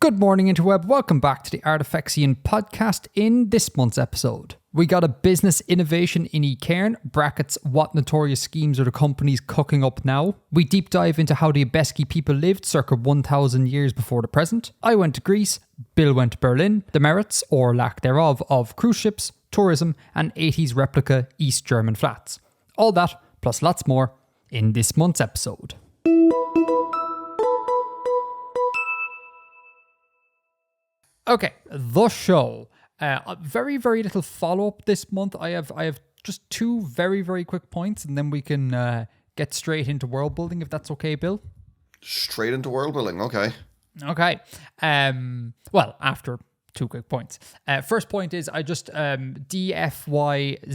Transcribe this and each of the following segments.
Good morning, interweb. Welcome back to the Artifexian podcast. In this month's episode, we got a business innovation in Cairn, brackets, what notorious schemes are the companies cooking up now? We deep dive into how the Abheski people lived circa 1,000 years before the present. I went to Greece, Bill went to Berlin, the merits, or lack thereof, of cruise ships, tourism, and 80s replica East German flats. All that, plus lots more, in this month's episode. Okay, the show. Very, very little follow-up this month. I have just two very, very quick points, and then we can get straight into world building, if that's okay, Bill. Straight into world building, okay. Okay. Well, after two quick points. First point is I just DFYX,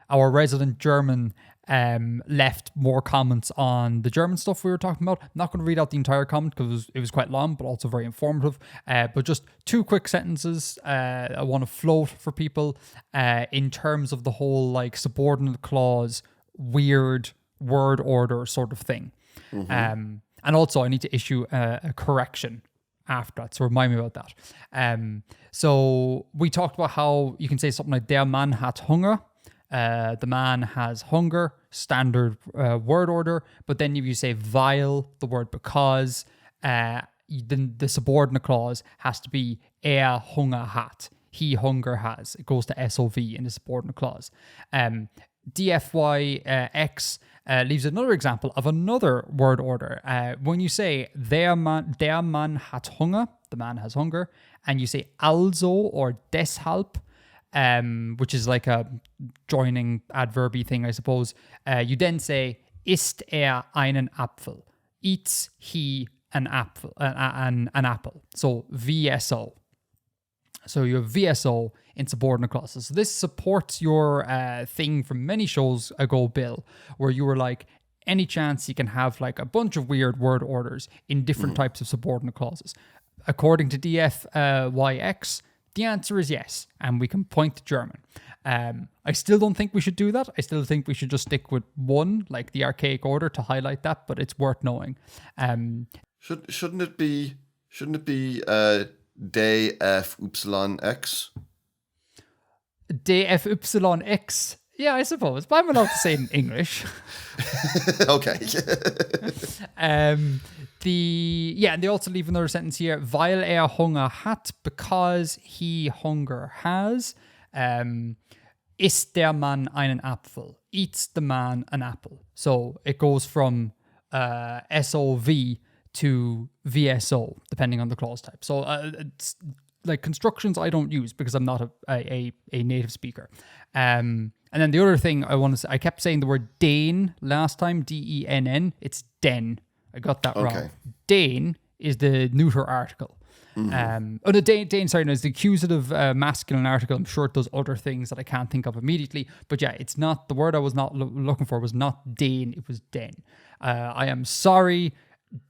our resident German left more comments on the German stuff we were talking about. I'm not going to read out the entire comment because it was quite long, but also very informative. But just two quick sentences I want to float for people in terms of the whole like subordinate clause, weird word order sort of thing. Mm-hmm. And also I need to issue a correction after that, so remind me about that. So we talked about how you can say something like der Mann hat Hunger. The man has hunger, standard word order. But then if you say weil, the word because, then the subordinate clause has to be Hunger hat. He hunger has. It goes to SOV in the subordinate clause. DFYX leaves another example of another word order. When you say der Mann hat Hunger, the man has hunger, and you say also or deshalb, which is like a joining adverby thing, I suppose. You then say, isst einen Apfel? Eats he an apple? An apple. So VSO. So you have VSO in subordinate clauses. So this supports your thing from many shows ago, Bill, where you were like, any chance you can have like a bunch of weird word orders in different types of subordinate clauses. According to DFYX, the answer is yes, and we can point to German. I still don't think we should do that. I still think we should just stick with one, like the archaic order, to highlight that. But it's worth knowing. Shouldn't it be DFYX? DFYX. Yeah, I suppose. But I'm allowed to say it in English. Okay. And they also leave another sentence here. Weil Hunger hat, because he hunger has. Isst der Mann einen Apfel? Eats the man an apple. So it goes from SOV to VSO, depending on the clause type. So it's like constructions I don't use because I'm not a native speaker. And then the other thing I want to say, I kept saying the word Dane last time, DENN. It's den. I got that wrong. Dane is the neuter article. Mm-hmm. Dane, sorry, no, it's the accusative masculine article. I'm sure it does other things that I can't think of immediately. But yeah, it's not, the word I was not looking for was not Dane, it was den. I am sorry,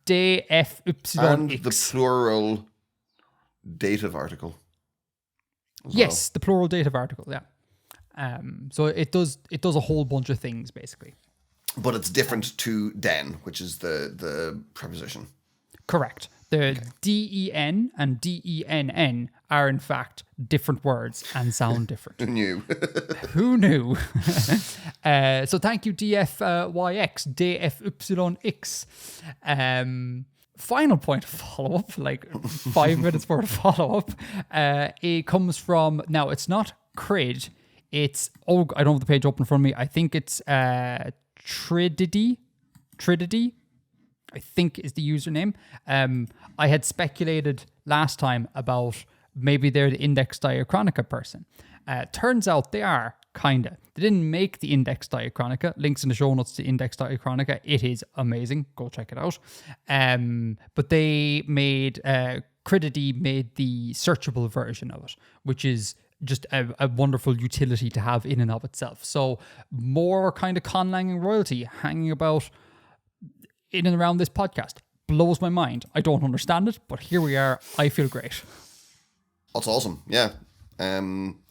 DFYX. And the plural dative article. Yes, the plural dative article, yeah. So it does a whole bunch of things, basically. But it's different to den, which is the preposition. Correct. The DEN and DENN are in fact different words and sound different. Who knew? Who knew? So thank you, DFYX, DFYX. Final point of follow-up, like 5 minutes worth of follow-up. It comes from, now it's not Crid, it's, I don't have the page open in front of me. I think it's Tridity, I think is the username. I had speculated last time about maybe they're the Index Diachronica person. Turns out they are, kinda. They didn't make the Index Diachronica. Links in the show notes to Index Diachronica. It is amazing. Go check it out. But they made, Cridity made the searchable version of it, which is just a wonderful utility to have in and of itself. So more kind of conlanging royalty hanging about in and around this podcast. Blows my mind. I don't understand it, but here we are. I feel great. That's awesome. Yeah.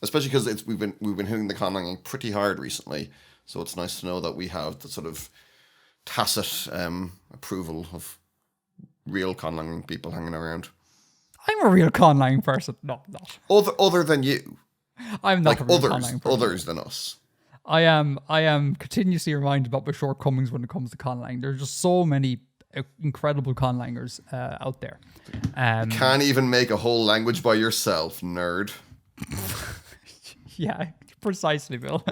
Especially because we've been hitting the conlanging pretty hard recently. So it's nice to know that we have the sort of tacit approval of real conlanging people hanging around. I'm a real conlang person. No, I'm not. Other than you. I'm not Like a real conlang person. others than us. I am continuously reminded about my shortcomings when it comes to conlang. There's just so many incredible conlangers out there. Can't even make a whole language by yourself, nerd. Yeah, precisely, Bill.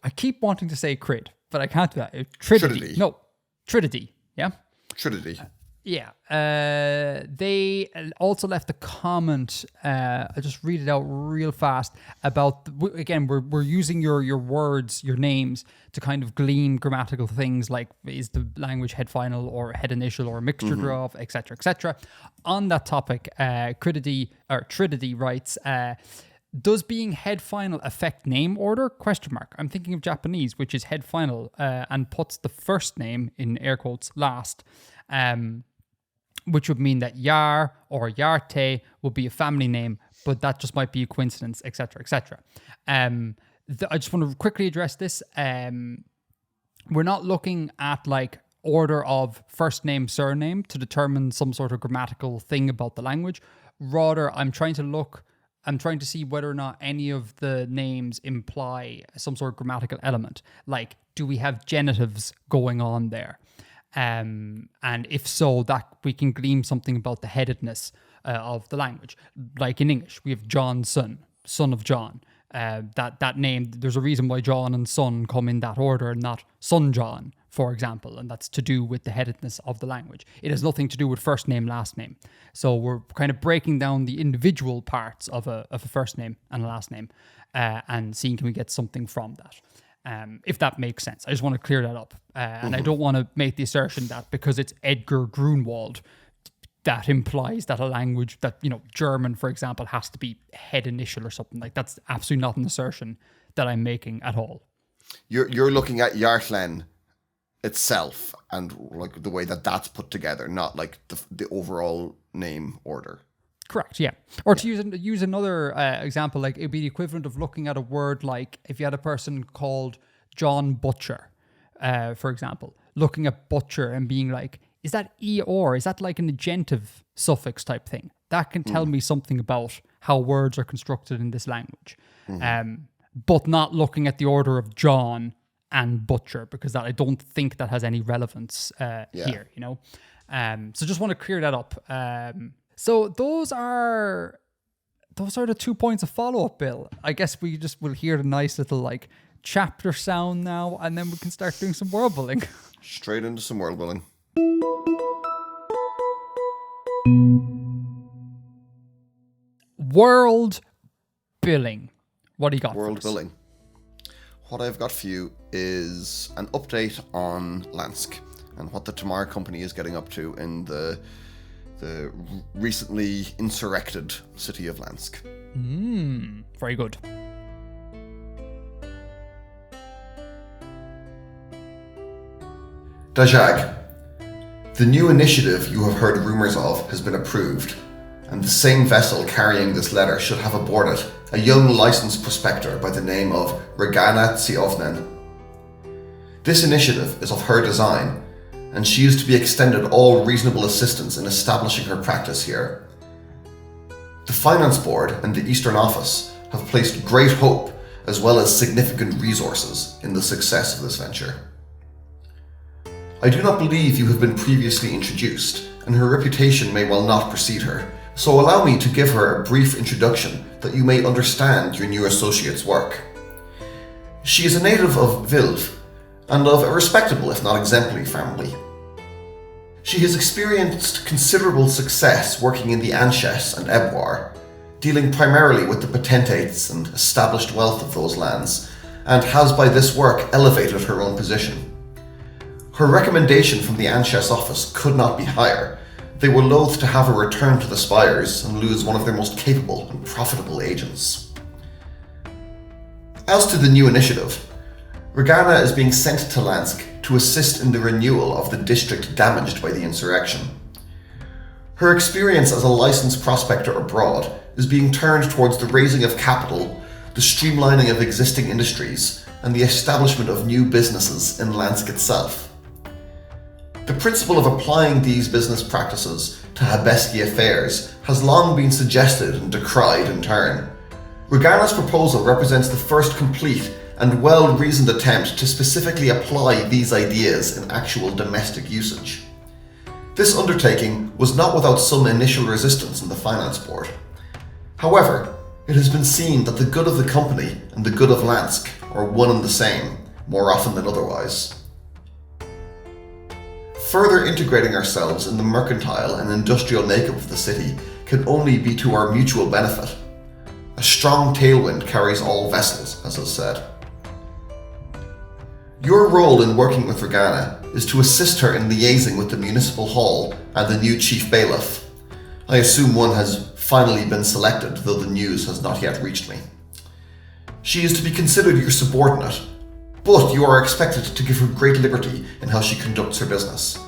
I keep wanting to say crid, but I can't do that. Trinity. No, Trinity. Yeah. Trinity. Yeah. They also left a comment. I'll just read it out real fast about, again, we're using your words, your names to kind of glean grammatical things like is the language head final or head initial or a mixture thereof, etc., etc. On that topic, Trinity writes, does being head final affect name order? ? I'm thinking of Japanese, which is head final and puts the first name in air quotes last. Which would mean that Yar or Yarte would be a family name, but that just might be a coincidence, etc., etc. I just want to quickly address this. We're not looking at like order of first name, surname to determine some sort of grammatical thing about the language. Rather, I'm trying to see whether or not any of the names imply some sort of grammatical element. Like, do we have genitives going on there? And if so, that we can glean something about the headedness of the language. Like in English, we have John's son of John. That name, there's a reason why John and son come in that order and not son John, for example, and that's to do with the headedness of the language. It has nothing to do with first name, last name. So we're kind of breaking down the individual parts of a first name and a last name and seeing can we get something from that. If that makes sense. I just want to clear that up. And I don't want to make the assertion that because it's Edgar Grunwald, that implies that a language that, German, for example, has to be head initial or something. Like, that's absolutely not an assertion that I'm making at all. You're looking at Yartlen itself and like the way that that's put together, not like the overall name order. Correct, yeah. Or to use another example, like it'd be the equivalent of looking at a word like if you had a person called John Butcher, for example, looking at butcher and being like, is that E-or? Is that like an agentive suffix type thing? That can tell me something about how words are constructed in this language. But not looking at the order of John and butcher, because I don't think that has any relevance here, So just want to clear that up. So those are the 2 points of follow-up, Bill. I guess we just will hear the nice little like chapter sound now, and then we can start doing some world building. Straight into some world building. World billing. What do you got? World billing. What I've got for you is an update on Lansk and what the Tamar company is getting up to in the recently insurrected city of Lansk. Very good. Dajag, the new initiative you have heard rumours of has been approved, and the same vessel carrying this letter should have aboard it a young licensed prospector by the name of Regana Tsiovnen. This initiative is of her design, and she is to be extended all reasonable assistance in establishing her practice here. The Finance Board and the Eastern Office have placed great hope as well as significant resources in the success of this venture. I do not believe you have been previously introduced, and her reputation may well not precede her, so allow me to give her a brief introduction that you may understand your new associate's work. She is a native of Vilv, and of a respectable if not exemplary family. She has experienced considerable success working in the Anches and Ebwar, dealing primarily with the potentates and established wealth of those lands, and has by this work elevated her own position. Her recommendation from the Anches office could not be higher. They were loath to have her return to the Spires and lose one of their most capable and profitable agents. As to the new initiative, Regana is being sent to Lansk to assist in the renewal of the district damaged by the insurrection. Her experience as a licensed prospector abroad is being turned towards the raising of capital, the the streamlining of existing industries, and the establishment of new businesses in Lansk itself. The principle of applying these business practices to Abheski affairs has long been suggested and decried in turn. Regana's proposal represents the first complete and well-reasoned attempt to specifically apply these ideas in actual domestic usage. This undertaking was not without some initial resistance in the finance board. However, it has been seen that the good of the company and the good of Lansk are one and the same, more often than otherwise. Further integrating ourselves in the mercantile and industrial makeup of the city can only be to our mutual benefit. A strong tailwind carries all vessels, as is said. Your role in working with Regana is to assist her in liaising with the municipal hall and the new chief bailiff. I assume one has finally been selected, though the news has not yet reached me. She is to be considered your subordinate, but you are expected to give her great liberty in how she conducts her business.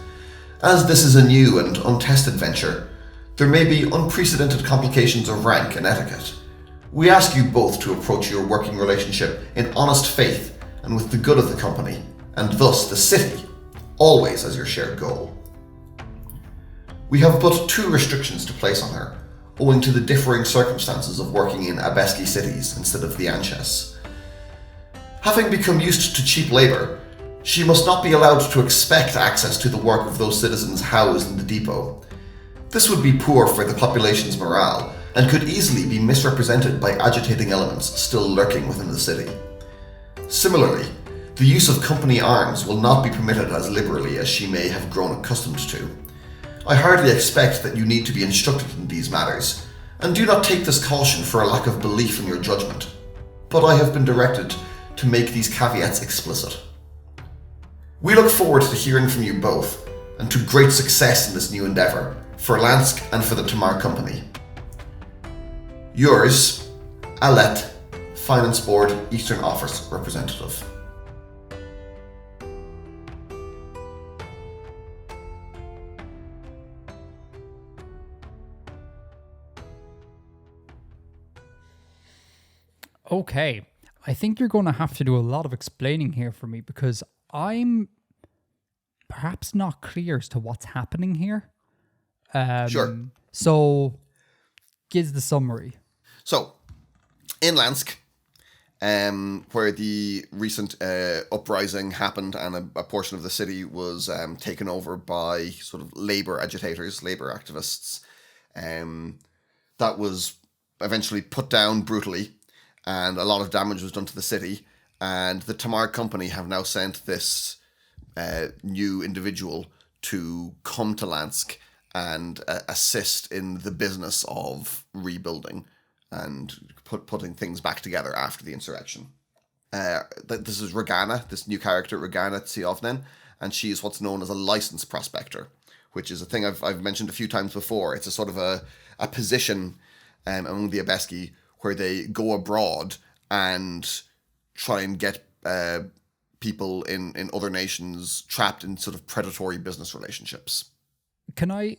As this is a new and untested venture, there may be unprecedented complications of rank and etiquette. We ask you both to approach your working relationship in honest faith and with the good of the company, and thus the city, always as your shared goal. We have but 2 restrictions to place on her, owing to the differing circumstances of working in Abheski cities instead of the Anches. Having become used to cheap labour, she must not be allowed to expect access to the work of those citizens housed in the depot. This would be poor for the population's morale, and could easily be misrepresented by agitating elements still lurking within the city. Similarly, the use of company arms will not be permitted as liberally as she may have grown accustomed to. I hardly expect that you need to be instructed in these matters, and do not take this caution for a lack of belief in your judgment, but I have been directed to make these caveats explicit. We look forward to hearing from you both, and to great success in this new endeavour, for Lansk and for the Tamar Company. Yours, Alet, Finance Board Eastern Office Representative. Okay, I think you're going to have to do a lot of explaining here for me, because I'm perhaps not clear as to what's happening here. Sure. So, give the summary. So, in Lansk, where the recent uprising happened and a portion of the city was taken over by sort of labour agitators, labour activists, that was eventually put down brutally, and a lot of damage was done to the city, and the Tamar Company have now sent this new individual to come to Lansk and assist in the business of rebuilding and putting things back together after the insurrection. This is Regana, this new character, Regana Tsiovnen, and she is what's known as a licensed prospector, which is a thing I've mentioned a few times before. It's a sort of a position among the Abheski where they go abroad and try and get people in other nations trapped in sort of predatory business relationships. Can I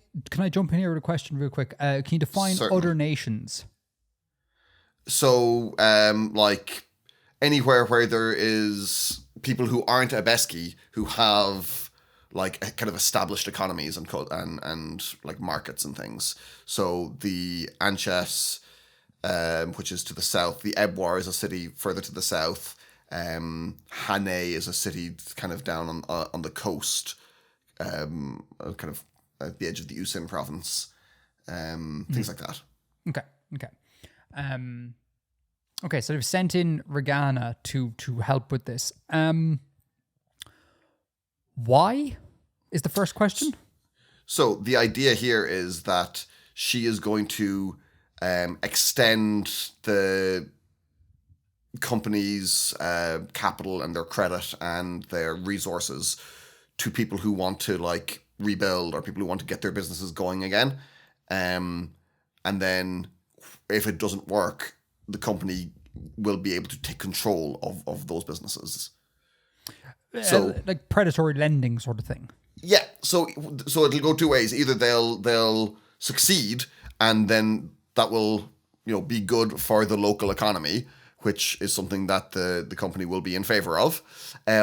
jump in here with a question real quick? Can you define Certainly. other nations? So, like anywhere where there is people who aren't Abheski who have like a kind of established economies and like markets and things. So the Anches, which is to the south, the Ebwar is a city further to the south. Hane is a city kind of down on the coast, kind of at the edge of the Usin province. Things like that. Okay. Okay, so they've sent in Regana to help with this. Why is the first question? So the idea here is that she is going to extend the company's capital and their credit and their resources to people who want to like rebuild or people who want to get their businesses going again. And then if it doesn't work, the company will be able to take control of those businesses. So like predatory lending sort of thing. Yeah, so it'll go two ways. Either they'll succeed, and then that will be good for the local economy, which is something that the company will be in favor of,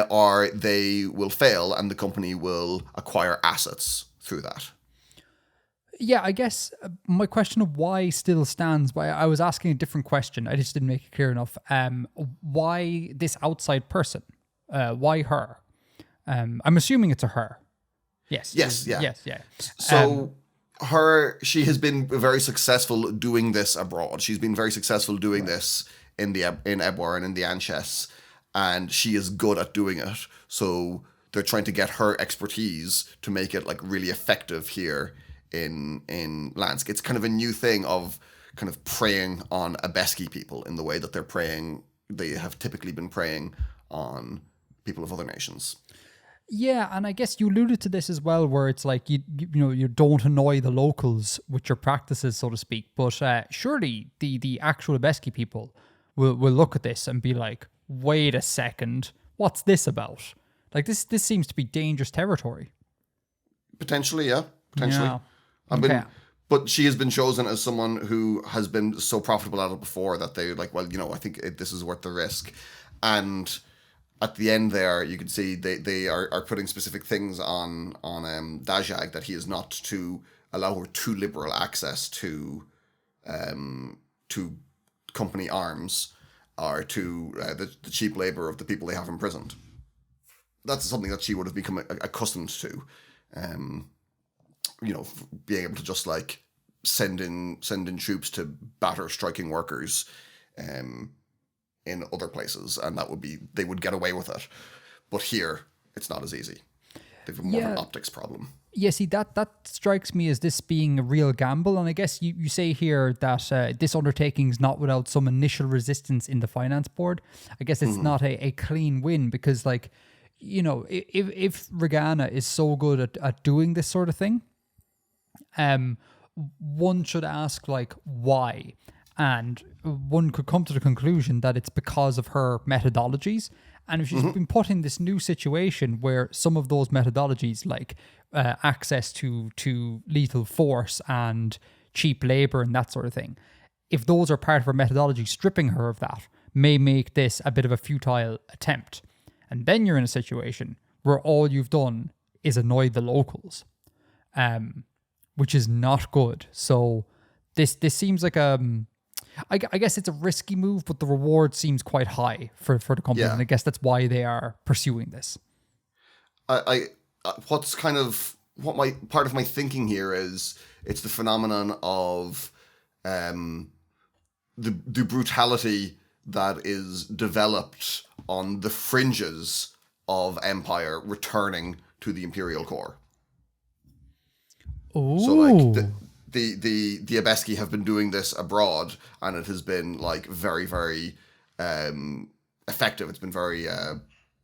or they will fail and the company will acquire assets through that. Yeah, I guess my question of why still stands. Why I was asking a different question. I just didn't make it clear enough. Why this outside person? Why her? I'm assuming it's a her. Yes. Yes. Yeah. Yes. Yeah. So she has been very successful doing this abroad. She's been very successful doing this in Ebor and in the Anches, and she is good at doing it. So they're trying to get her expertise to make it like really effective here in Lansk. It's kind of a new thing of kind of preying on Abheski people in the way that they have typically been preying on people of other nations. Yeah, and I guess you alluded to this as well, where it's like you don't annoy the locals with your practices, so to speak. But surely the actual Abheski people will look at this and be like, "Wait a second, what's this about? Like this seems to be dangerous territory." Potentially, yeah, potentially. Yeah. But she has been chosen as someone who has been so profitable at it before that they're like, well, I think this is worth the risk. And at the end there, you can see they are putting specific things on Dajag that he is not to allow her too liberal access to company arms or to the cheap labor of the people they have imprisoned. That's something that she would have become accustomed to. Being able to just like send in troops to batter striking workers in other places, and they would get away with it. But here, it's not as easy. They've more of an optics problem. Yeah, see, that strikes me as this being a real gamble, and I guess you say here that this undertaking is not without some initial resistance in the finance board. I guess it's not a clean win because, like, if Regana is so good at doing this sort of thing, one should ask like why, and one could come to the conclusion that it's because of her methodologies. And if she's been put in this new situation where some of those methodologies, like access to lethal force and cheap labor and that sort of thing, if those are part of her methodology, stripping her of that may make this a bit of a futile attempt. And then you're in a situation where all you've done is annoy the locals, which is not good. So this seems like I guess it's a risky move, but the reward seems quite high for the company, and I guess that's why they are pursuing this. What part of my thinking here is it's the phenomenon of the brutality that is developed on the fringes of empire returning to the imperial core. Ooh. So like the Abheski have been doing this abroad, and it has been like very, very effective. It's been very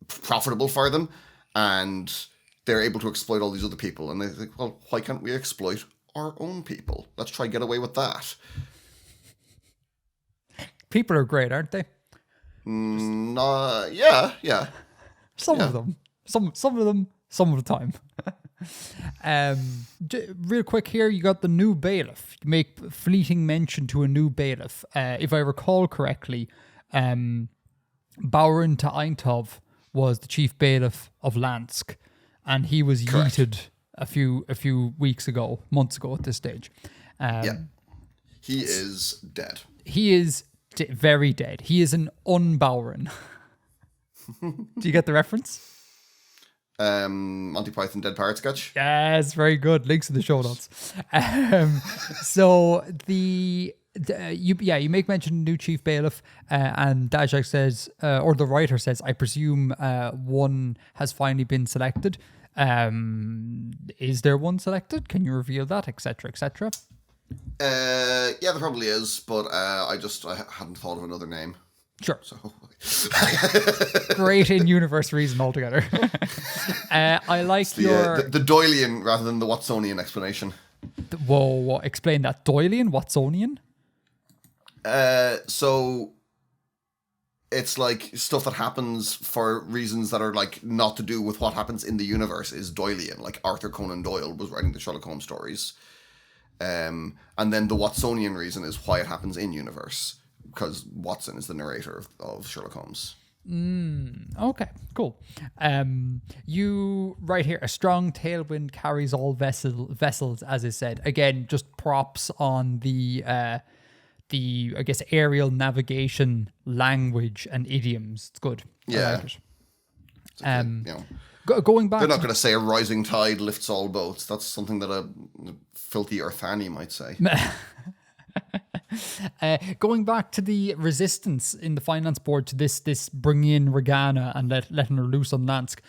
profitable for them, and they're able to exploit all these other people. And they think, well, why can't we exploit our own people? Let's try and get away with that. People are great, aren't they? Yeah. Some of them. Some of them. Some of the time. Real quick here, you got the new bailiff. You make fleeting mention to a new bailiff. If I recall correctly, Baurin to Eintov was the chief bailiff of Lansk, and he was yeeted a few months ago at this stage. He is dead. He is very dead. He is an un-Baurin. Do you get the reference? Monty Python Dead Parrot sketch. Yes, very good. Links in the show notes. So you make mention of new chief bailiff, and Dajak says, or the writer says, I presume one has finally been selected. Is there one selected? Can you reveal that, etc., etc.? Yeah, there probably is, but I hadn't thought of another name. Sure. So great in-universe reason altogether. I like the Doylean rather than the Watsonian explanation. Whoa, explain that. Doylean? Watsonian? So it's like stuff that happens for reasons that are like not to do with what happens in the universe is Doylean. Like Arthur Conan Doyle was writing the Sherlock Holmes stories. And then the Watsonian reason is why it happens in universe. because Watson is the narrator of Sherlock Holmes. Okay, cool. You right here, a strong tailwind carries all vessels, as I said. Again, just props on the I guess aerial navigation language and idioms. It's good. Yeah. I like it. You know, Going back, they're not going to say a rising tide lifts all boats. That's something that a filthy Orthani might say. Going back to the resistance in the finance board to this bringing in Regana and letting her loose on Lansk,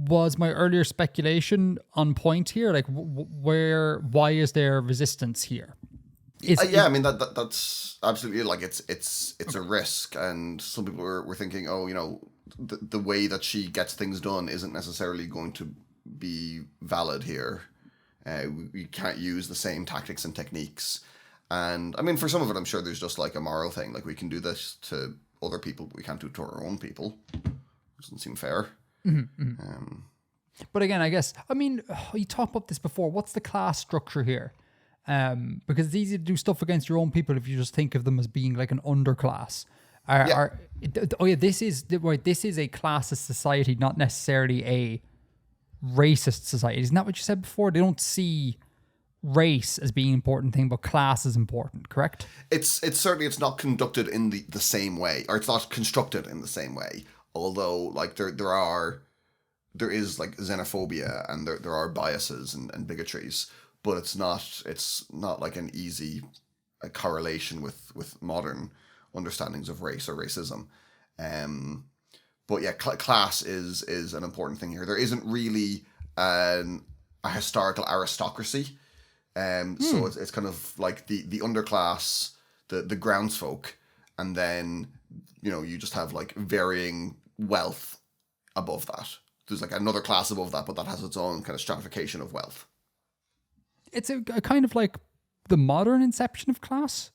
was my earlier speculation on point here? Like, why is there resistance here? I mean that's absolutely, like, it's a risk, and some people were thinking, oh, you know, the way that she gets things done isn't necessarily going to be valid here. We can't use the same tactics and techniques. And I mean, for some of it, I'm sure there's just like a moral thing. Like, we can do this to other people, but we can't do it to our own people. Doesn't seem fair. But again, I guess, I mean, you talked about this before. What's the class structure here? Because it's easy to do stuff against your own people if you just think of them as being like an underclass. This is a classist society, not necessarily a racist society. Isn't that what you said before? They don't see race as being an important thing, but class is important, correct? It's certainly, it's not conducted in the same way, or it's not constructed in the same way. Although, like, there is like xenophobia, and there are biases and bigotries, but it's not like an easy correlation with modern understandings of race or racism. But yeah, class is an important thing here. There isn't really a historical aristocracy. So it's kind of like the underclass, the groundsfolk, and then, you know, you just have like varying wealth above that. There's like another class above that, but that has its own kind of stratification of wealth. It's a kind of like the modern inception of class.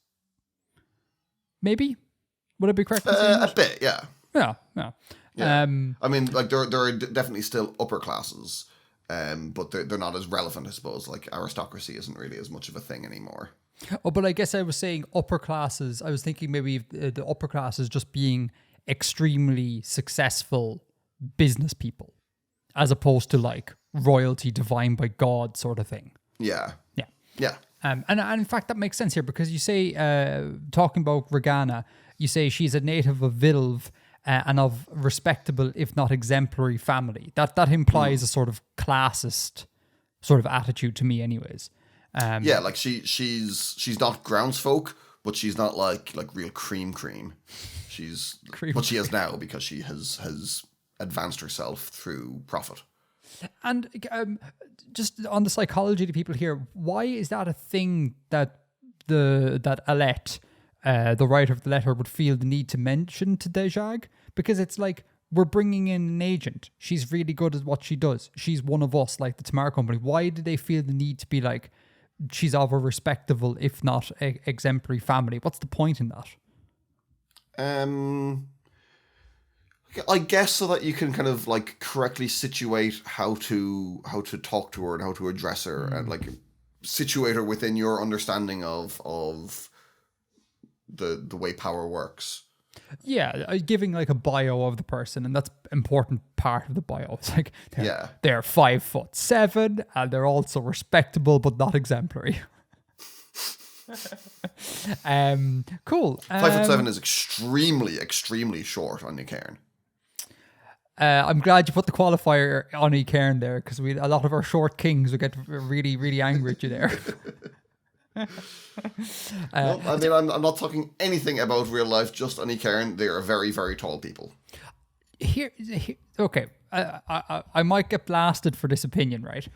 Maybe? Would I be correct in saying that? A bit, yeah. Yeah. I mean, like, there are definitely still upper classes, but they're not as relevant, I suppose. Like, aristocracy isn't really as much of a thing anymore. Oh, but I guess I was saying upper classes. I was thinking maybe the upper classes just being extremely successful business people, as opposed to like royalty divine by God sort of thing. Yeah. And in fact, that makes sense here, because you say, talking about Regana, you say she's a native of Vilv and of respectable, if not exemplary, family. That implies a sort of classist sort of attitude to me, anyways. Like she's not groundsfolk, but she's not like real cream. She's what she is now because she has advanced herself through profit. And just on the psychology to people here, why is that a thing that Alette, the writer of the letter, would feel the need to mention to Dejag? Because it's like, we're bringing in an agent. She's really good at what she does. She's one of us, like the Tamar Company. Why do they feel the need to be like, she's of a respectable, if not exemplary family? What's the point in that? I guess so that you can kind of like correctly situate how to talk to her and how to address her, and like situate her within your understanding of the way power works. Yeah, giving like a bio of the person, and that's important part of the bio. It's like they're 5'7" and they're also respectable but not exemplary. Cool. 5'7" is extremely short on Nick Cairn. I'm glad you put the qualifier on E. Cairn there, because a lot of our short kings would get really, really angry at you there. No, I mean, I'm not talking anything about real life, just on E. Cairn. They are very, very tall people. Here okay. I might get blasted for this opinion, right?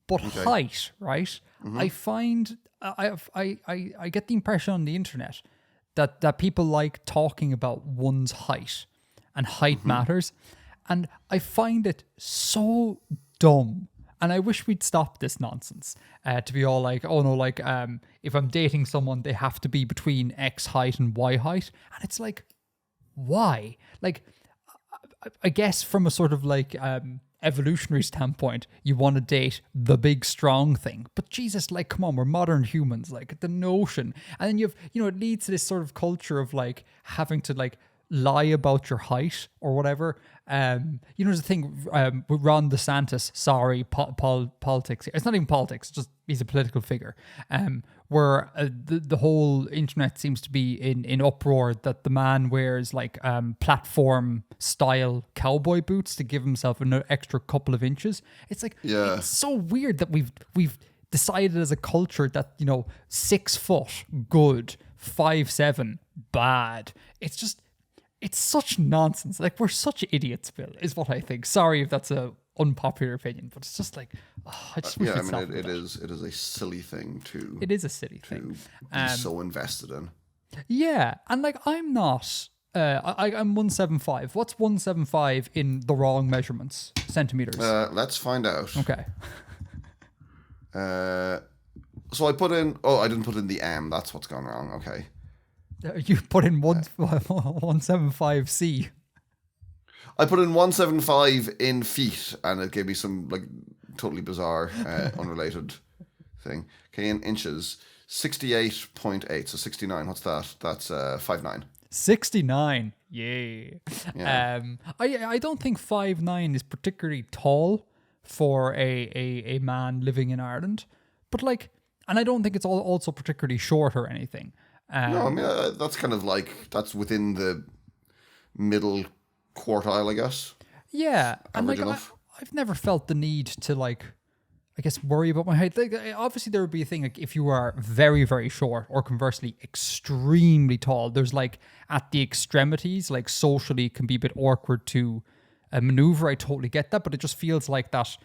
But height, right? Mm-hmm. I find I get the impression on the internet that people like talking about one's height, and height matters. And I find it so dumb. And I wish we'd stop this nonsense. To be all like, oh no, like, if I'm dating someone, they have to be between X height and Y height. And it's like, why? Like, I guess from a sort of like evolutionary standpoint, you want to date the big strong thing. But Jesus, like, come on, we're modern humans. Like, the notion, and then it leads to this sort of culture of like having to like lie about your height or whatever. There's a thing with Ron DeSantis. Sorry, politics. It's not even politics. Just he's a political figure. Where the whole internet seems to be in uproar that the man wears like platform style cowboy boots to give himself an extra couple of inches. It's like, it's so weird that we've decided as a culture that 6 foot good, 5'7" bad. It's such nonsense. Like, we're such idiots, Bill, is what I think. Sorry if that's a unpopular opinion, but it's just like, I just wish we'd stop with it that. It is a silly thing to. It is a silly thing. Be so invested in. Yeah, and like I'm not. I'm 175. What's 175 in the wrong measurements? Centimeters. Let's find out. Okay. So I put in. Oh, I didn't put in the M. That's what's gone wrong. Okay. You put in 175C. I put in 175 in feet, and it gave me some like totally bizarre, unrelated thing. Okay, in inches, 68.8. So 69. What's that? That's 5'9". 69. Yay. Yeah. I don't think 5'9" is particularly tall for a man living in Ireland, but like, and I don't think it's also particularly short or anything. No, I mean that's kind of like that's within the middle quartile, I guess. Yeah, and like I've never felt the need to like, I guess, worry about my height. Like, obviously, there would be a thing like if you are very, very short, or conversely, extremely tall. There's like at the extremities, like socially, can be a bit awkward to maneuver. I totally get that, but it just feels like that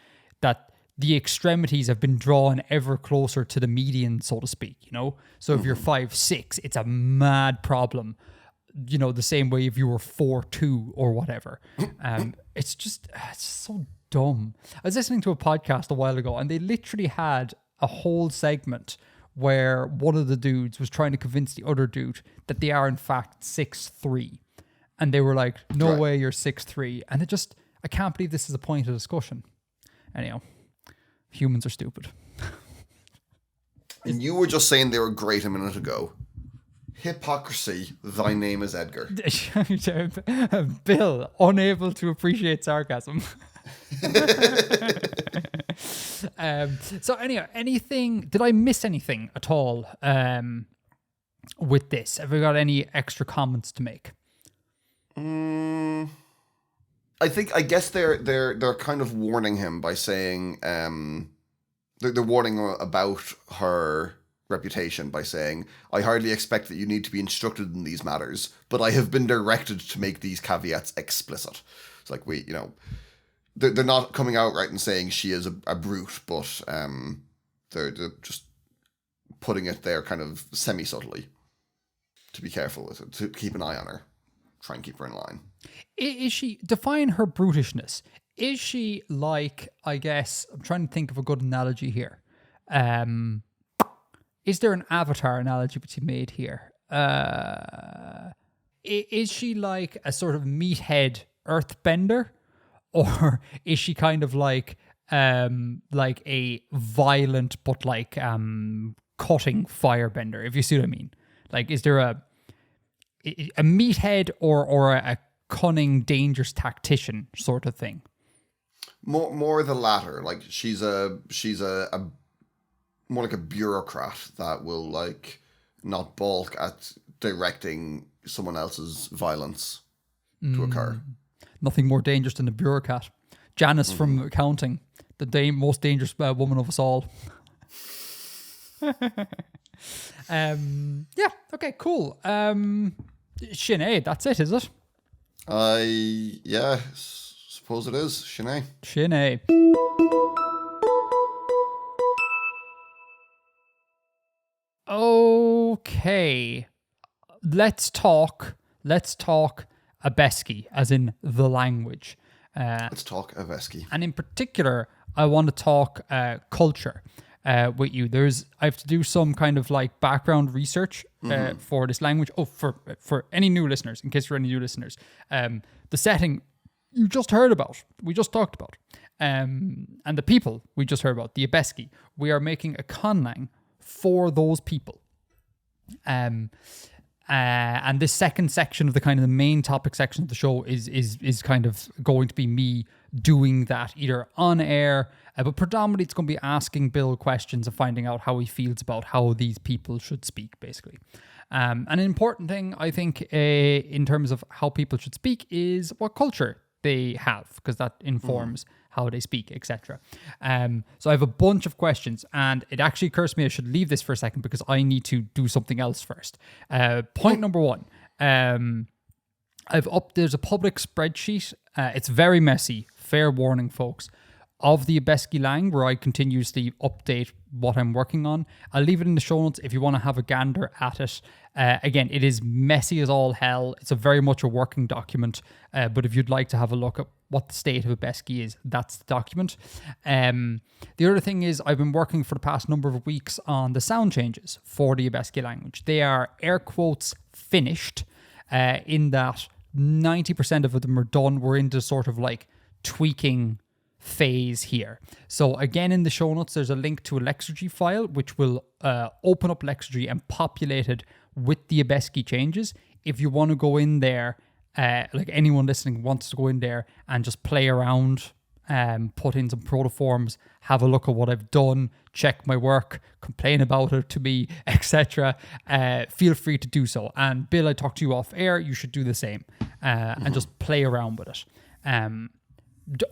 the extremities have been drawn ever closer to the median, so to speak. So if you're 5'6", it's a mad problem. The same way if you were 4'2" or whatever. It's so dumb. I was listening to a podcast a while ago, and they literally had a whole segment where one of the dudes was trying to convince the other dude that they are in fact 6'3", and they were like, "No way, you're 6'3", and I can't believe this is a point of discussion. Anyhow, humans are stupid. And you were just saying they were great a minute ago. Hypocrisy. Thy name is Edgar. Bill, unable to appreciate sarcasm. So anyway, did I miss anything at all with this? Have we got any extra comments to make? I guess they're kind of warning him by saying they're warning about her reputation by saying, I hardly expect that you need to be instructed in these matters, but I have been directed to make these caveats explicit. It's like they're not coming out right and saying she is a brute, but they're just putting it there kind of semi-subtly to be careful with it, to keep an eye on her, try and keep her in line. Is she, define her brutishness. Is she like, I guess, I'm trying to think of a good analogy here. Is there an Avatar analogy to be made here? Is she like a sort of meathead earthbender? Or is she kind of like a violent but like cutting firebender, if you see what I mean? Like, is there a meathead or a cunning, dangerous tactician sort of thing? More the latter. Like she's a more like a bureaucrat that will like not balk at directing someone else's violence to occur. Nothing more dangerous than a bureaucrat. Janice from accounting, the most dangerous woman of us all. Yeah. Okay. Cool. Sinead, that's it, is it? Suppose it is. Sinead. Sinead. Okay. Let's talk Abheski, as in the language. Let's talk Abheski. And in particular, I want to talk culture with you. I have to do some kind of like background research for this language. Oh, for any new listeners, in case you're any new listeners, the setting we just talked about, and the people we just heard about, the Abheski, we are making a conlang for those people. And this second section of the kind of the main topic section of the show is kind of going to be me doing that either on air, but predominantly it's going to be asking Bill questions and finding out how he feels about how these people should speak, basically. An important thing, I think, in terms of how people should speak is what culture they have, because that informs how they speak, etc. So I have a bunch of questions, and it actually occurs to me I should leave this for a second because I need to do something else first. Point number one, there's a public spreadsheet. It's very messy, fair warning, folks, of the Abheski lang, where I continuously update what I'm working on. I'll leave it in the show notes if you want to have a gander at it. Again, it is messy as all hell. It's very much a working document, but if you'd like to have a look at what the state of Abheski is, that's the document. The other thing is I've been working for the past number of weeks on the sound changes for the Abheski language. They are air quotes finished, in that 90% of them are done. We're into sort of like tweaking phase here. So again, in the show notes, there's a link to a Lexergy file, which will open up Lexergy and populate it with the Abheski changes. If you want to go in there, like anyone listening wants to go in there and just play around, put in some protoforms, have a look at what I've done, check my work, complain about it to me, etc. Feel free to do so. And Bill, I talked to you off air. You should do the same and just play around with it.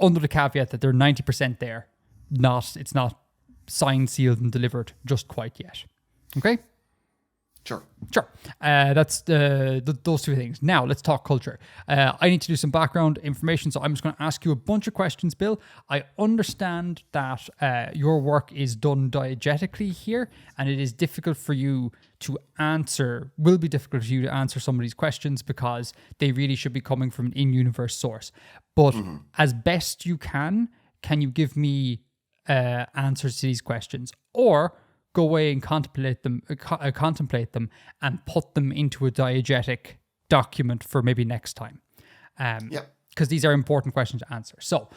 Under the caveat that they're 90% there. It's not signed, sealed, and delivered just quite yet. Okay? Sure. That's those two things. Now, let's talk culture. I need to do some background information, so I'm just going to ask you a bunch of questions, Bill. I understand that your work is done diegetically here, and it is difficult for you to answer, will be difficult for you to answer some of these questions because they really should be coming from an in-universe source. But as best you can you give me answers to these questions? Or go away and contemplate them and put them into a diegetic document for maybe next time. Because these are important questions to answer. So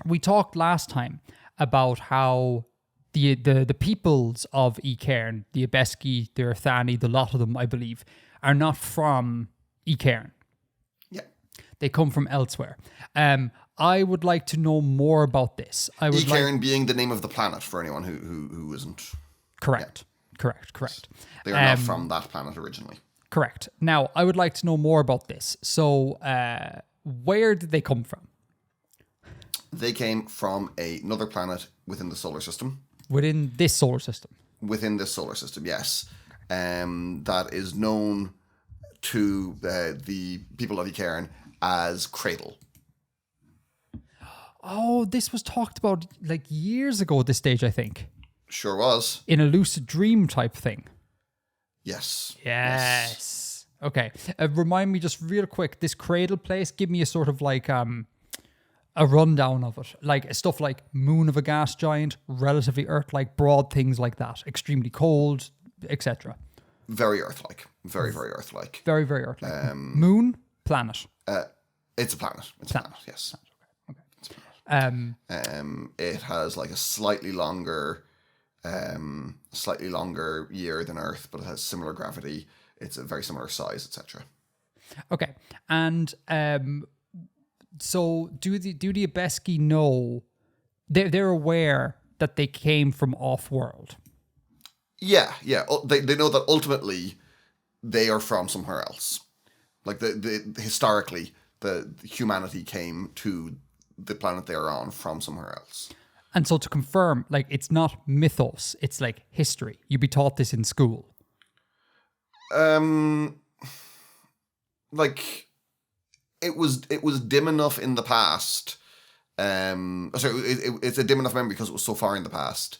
we talked last time about how the peoples of Cairn, the Abheski, the Erthani, the lot of them, I believe, are not from Cairn. Yeah. They come from elsewhere. I would like to know more about this. Cairn being the name of the planet for anyone who isn't. Correct. They are not from that planet originally. Correct. Now, I would like to know more about this. So, where did they come from? They came from another planet within the solar system. Within this solar system? Within this solar system, yes. That is known to the people of Cairn as Cradle. Oh, this was talked about like years ago at this stage, I think. Sure was. In a lucid dream type thing. Yes. Okay. Remind me just real quick, this Cradle place, give me a sort of like a rundown of it. Like stuff like moon of a gas giant, relatively Earth-like, broad things like that. Extremely cold, etc. Very Earth-like. Very, very Earth-like. Very, very Earth-like. Moon, planet. It's a planet. It's a planet, yes. Okay. It's a planet. It has like a slightly longer year than Earth, but it has similar gravity. It's a very similar size, etc. Okay. And so do the Abheski know they're aware that they came from off-world? Yeah. They know that ultimately they are from somewhere else. Like historically, the humanity came to the planet they are on from somewhere else. And so to confirm, like, it's not mythos, it's like history. You'd be taught this in school. Like it was dim enough in the past. It's a dim enough memory because it was so far in the past.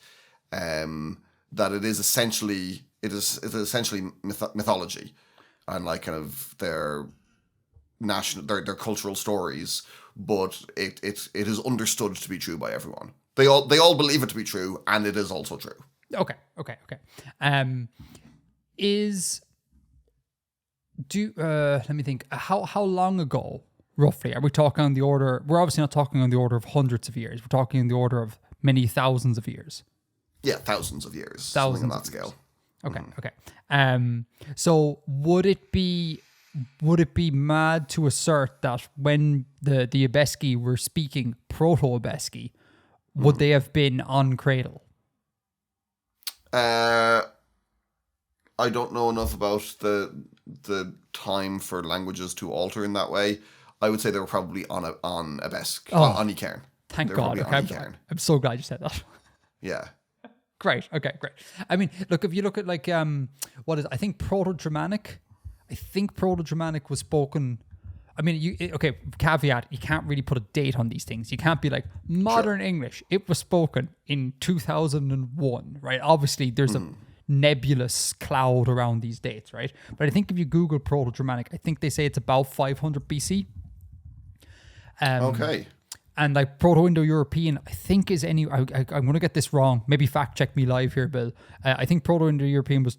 That it is essentially mythology, and like kind of their cultural stories, but it is understood to be true by everyone. They all believe it to be true, and it is also true. Okay. Let me think. How long ago roughly? Are we talking on the order? We're obviously not talking on the order of hundreds of years. We're talking on the order of many thousands of years. Yeah, thousands of years. Thousands something on of that years. scale. Okay, okay. So would it be mad to assert that when the Abheski were speaking Proto-Abheski, would they have been on Cradle? I don't know enough about the time for languages to alter in that way. I would say they were probably on Abheski, on Icairn. Thank They were God. probably Okay, on Icairn. I'm so glad you said that. Yeah. Great. Okay, great. I mean, look, if you look at like what is I think Proto-Germanic. I think Proto-Germanic was spoken. I mean, caveat, you can't really put a date on these things. You can't be like modern English. It was spoken in 2001, right? Obviously, there's a nebulous cloud around these dates, right? But I think if you Google Proto-Germanic, I think they say it's about 500 BC. Okay. And like Proto-Indo-European, I think is I'm going to get this wrong. Maybe fact check me live here, Bill. I think Proto-Indo-European was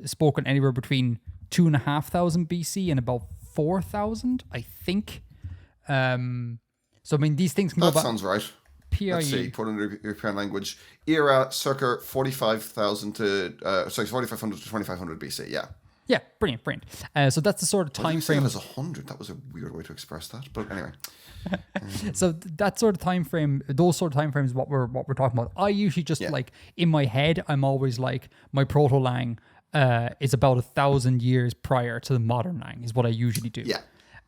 spoken anywhere between 2,500 BC and about 4,000, I think. So I mean, these things can go back. That sounds right. Let's see, Proto-European language era circa 45,000 to 4,500 to 2,500 BC. Yeah. Yeah, brilliant. So that's the sort of time frame. As 100. That was a weird way to express that, but anyway. So that sort of time frame, those sort of time frames, what we're talking about. I usually just like in my head, I'm always like my proto-lang is about 1,000 years prior to the modern lang is what I usually do.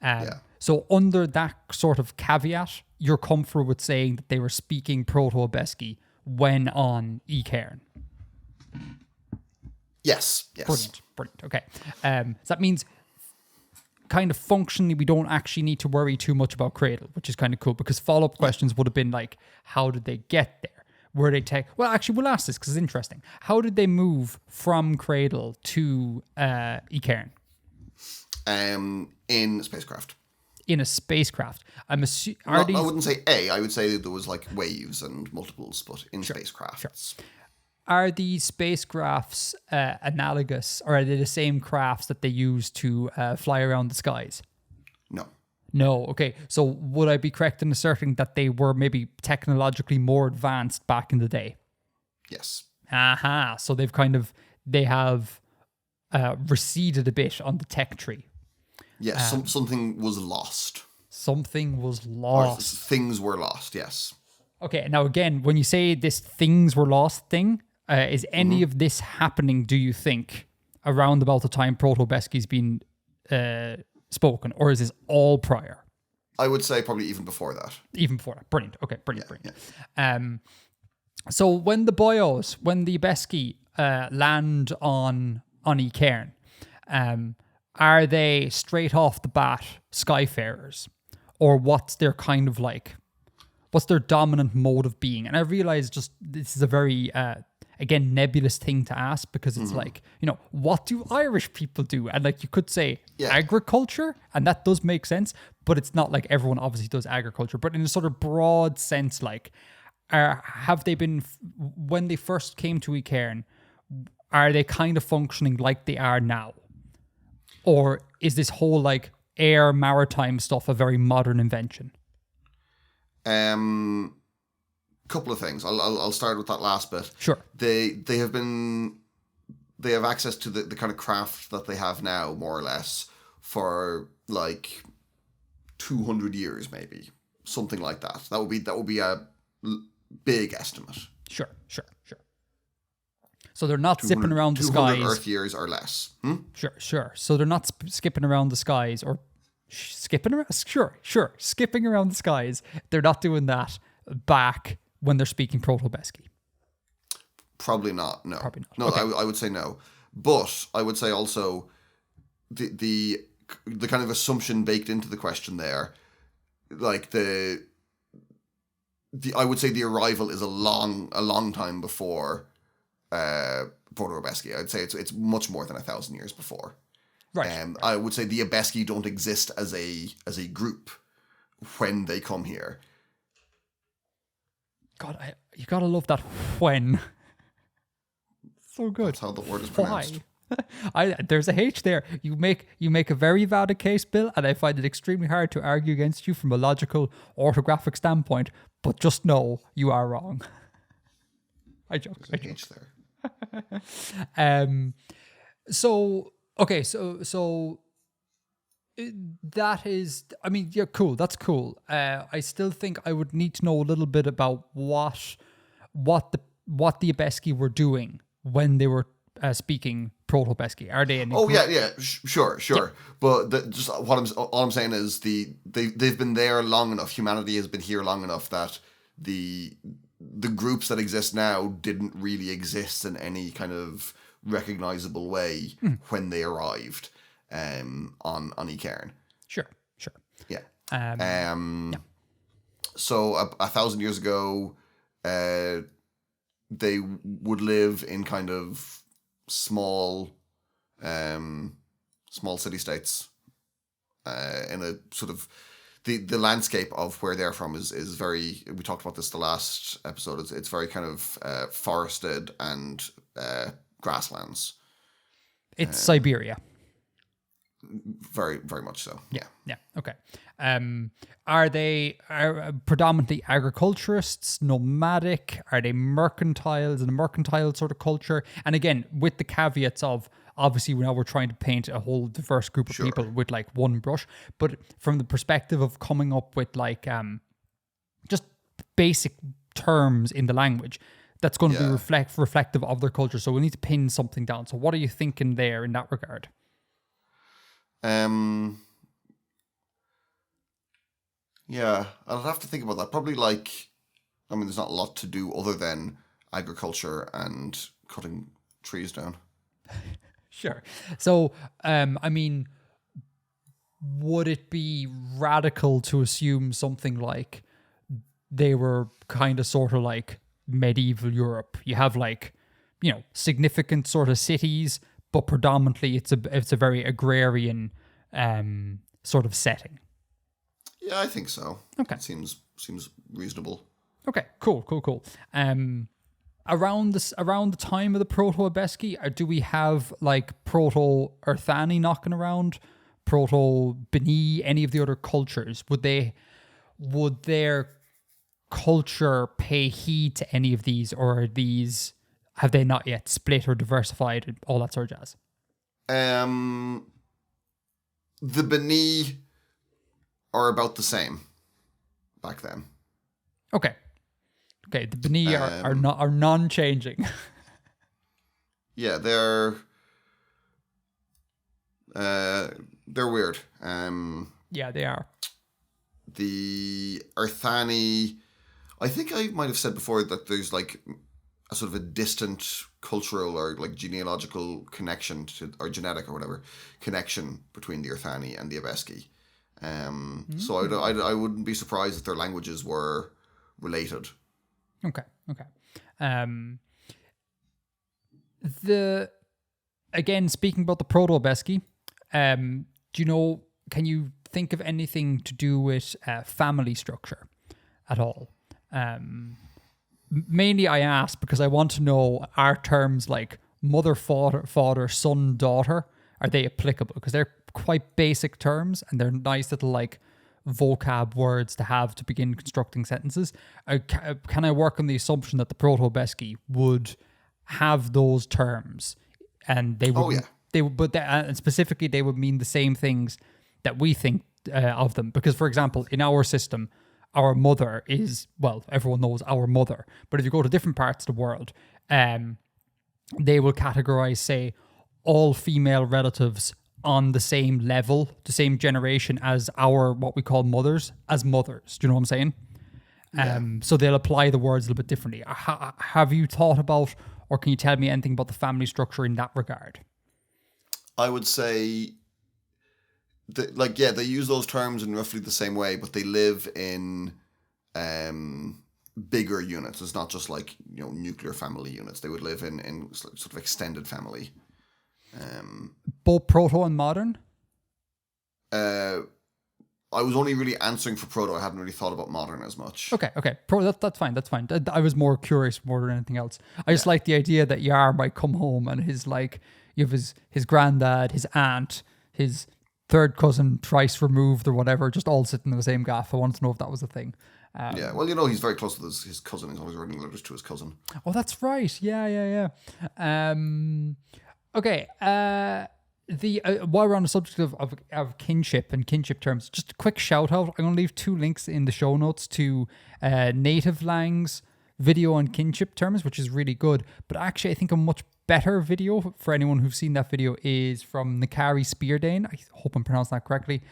Yeah. So under that sort of caveat, you're comfortable with saying that they were speaking Proto-Abheski when on Icairn. Yes. Brilliant. Okay. So that means kind of functionally we don't actually need to worry too much about Cradle, which is kind of cool because follow-up questions would have been like, how did they get there? Were they well, actually, we'll ask this because it's interesting. How did they move from Cradle to Icairn? In spacecraft. In a spacecraft. I'm assuming. I wouldn't say I would say there was like waves and multiples, but in spacecrafts. Sure. Are these spacecrafts analogous, or are they the same crafts that they use to fly around the skies? No. Okay. So would I be correct in asserting that they were maybe technologically more advanced back in the day? Yes. Aha. So they have receded a bit on the tech tree. Yes. Something was lost. Something was lost. Or things were lost. Yes. Okay. Now again, when you say this things were lost thing, is any of this happening, do you think, around about the time Proto-Abheski's been spoken, or is this all prior? I would say probably even before that. Even before that. Brilliant. Okay, brilliant. Yeah. So when the Abheski land on Icairn, are they straight off the bat skyfarers? Or what's their kind of like, what's their dominant mode of being? And I realize just this is a very... again, nebulous thing to ask because it's like, what do Irish people do? And like you could say agriculture, and that does make sense, but it's not like everyone obviously does agriculture. But in a sort of broad sense, like, have they been, when they first came to Icairn, are they kind of functioning like they are now? Or is this whole like air maritime stuff a very modern invention? Couple of things. I'll start with that last bit. Sure. They have access to the kind of craft that they have now, more or less, for like 200 years, maybe something like that. That would be a big estimate. Sure. So they're not zipping around the skies. 200 Earth years or less. Sure. So they're not skipping around the skies or skipping around. Sure. Skipping around the skies. They're not doing that back when they're speaking Proto-Abheski. Probably not. No. Probably not. No, Okay. I would say no. But I would say also the kind of assumption baked into the question there, like I would say the arrival is a long time before Proto-Abheski. I'd say it's much more than 1,000 years before. Right. I would say the Abheski don't exist as a group when they come here. God, you gotta love that when. So good. That's how the word is pronounced. There's a H there. You make a very valid case, Bill, and I find it extremely hard to argue against you from a logical orthographic standpoint. But just know you are wrong. I joke. There's a H there. So okay, so that is. I mean, yeah, cool. That's cool. I still think I would need to know a little bit about what the Abheski were doing when they were speaking Proto-Abheski. Are they? Sure. Yeah. But just all I'm saying is they've been there long enough. Humanity has been here long enough that the groups that exist now didn't really exist in any kind of recognizable way when they arrived on Ecairn. Sure. Yeah. Yeah. So 1,000 years ago, they would live in kind of small city-states in a sort of the landscape of where they're from is very. We talked about this the last episode. It's very kind of forested and grasslands. It's Siberia. Very, very much so. Yeah. Okay. Are they predominantly agriculturists, nomadic? Are they mercantiles, in a mercantile sort of culture? And again, with the caveats of obviously now we're trying to paint a whole diverse group of people with like one brush, but from the perspective of coming up with like just basic terms in the language, that's going to be reflective of their culture. So we need to pin something down. So what are you thinking there in that regard? Yeah, I'll have to think about that. Probably there's not a lot to do other than agriculture and cutting trees down. Sure. So, would it be radical to assume something like they were kind of sort of like medieval Europe? You have significant sort of cities, but predominantly it's a very agrarian sort of setting. Yeah, I think so. Okay. It seems reasonable. Okay, cool. Around the time of the Proto-Abheski, do we have like Proto-Earthani knocking around, Proto-Beni, any of the other cultures? Would their culture pay heed to any of these, or have they not yet split or diversified and all that sort of jazz? The Beni are about the same back then. Okay, the Beni are non-changing. Yeah, they're weird. Yeah, they are. The Earthani, I think I might have said before that there's like a sort of a distant cultural or like genealogical connection or genetic or whatever connection between the Earthani and the Abheski. So I wouldn't be surprised if their languages were related. Okay. Speaking about the Proto-Abheski, can you think of anything to do with family structure at all? Mainly I ask because I want to know, are terms like mother, father, son, daughter, are they applicable? Because they're quite basic terms and they're nice little like vocab words to have to begin constructing sentences. Can I work on the assumption that the Proto-Abheski would have those terms, and they would? And specifically they would mean the same things that we think of them. Because, for example, in our system, our mother is, well, everyone knows our mother. But if you go to different parts of the world, they will categorize, say, all female relatives on the same level, the same generation as our, what we call mothers, as mothers. Do you know what I'm saying? Yeah. So they'll apply the words a little bit differently. Have you thought about, or can you tell me anything about the family structure in that regard? I would say they use those terms in roughly the same way, but they live in bigger units. It's not just like, nuclear family units. They would live in sort of extended family. Both proto and modern? I was only really answering for proto. I haven't really thought about modern as much. Okay. That's fine. I was more curious more than anything else. I just like the idea that Yar might come home and his you have his granddad, his aunt, his third cousin thrice removed or whatever, just all sitting in the same gaff. I wanted to know if that was a thing. Yeah, well, he's very close with his cousin. He's always writing letters to his cousin. Oh, that's right. Yeah. Okay. While we're on the subject of kinship and kinship terms, just a quick shout out. I'm going to leave 2 links in the show notes to Native Lang's video on kinship terms, which is really good. But actually, I think a much better video for anyone who's seen that video is from Nakari Speardane. I hope I'm pronouncing that correctly.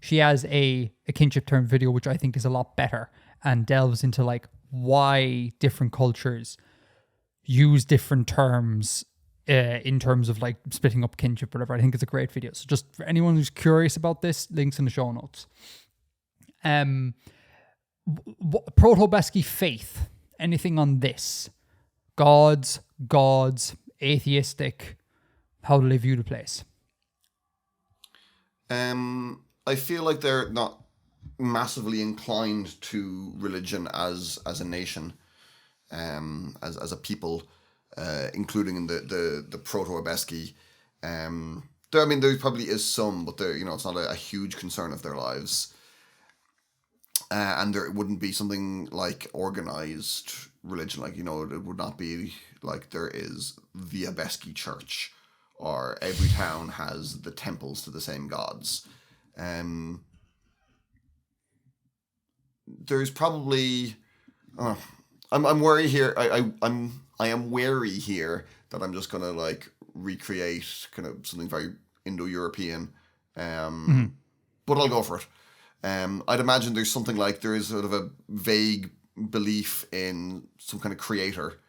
She has a kinship term video, which I think is a lot better and delves into like why different cultures use different terms in terms of like splitting up kinship, whatever. I think it's a great video. So just for anyone who's curious about this, links in the show notes. Proto-Abheski faith. Anything on this? Gods, atheistic. How do they view the place? I feel like they're not massively inclined to religion as a nation, as a people, including in the Proto-Abheski. There probably is some, but it's not a huge concern of their lives. And there wouldn't be something like organized religion, it would not be like there is the Abheski church, or every town has the temples to the same gods. There's probably, I'm worried here. I am wary here that I'm just gonna like recreate kind of something very Indo-European, but I'll go for it. I'd imagine there's something like there is sort of a vague belief in some kind of creator,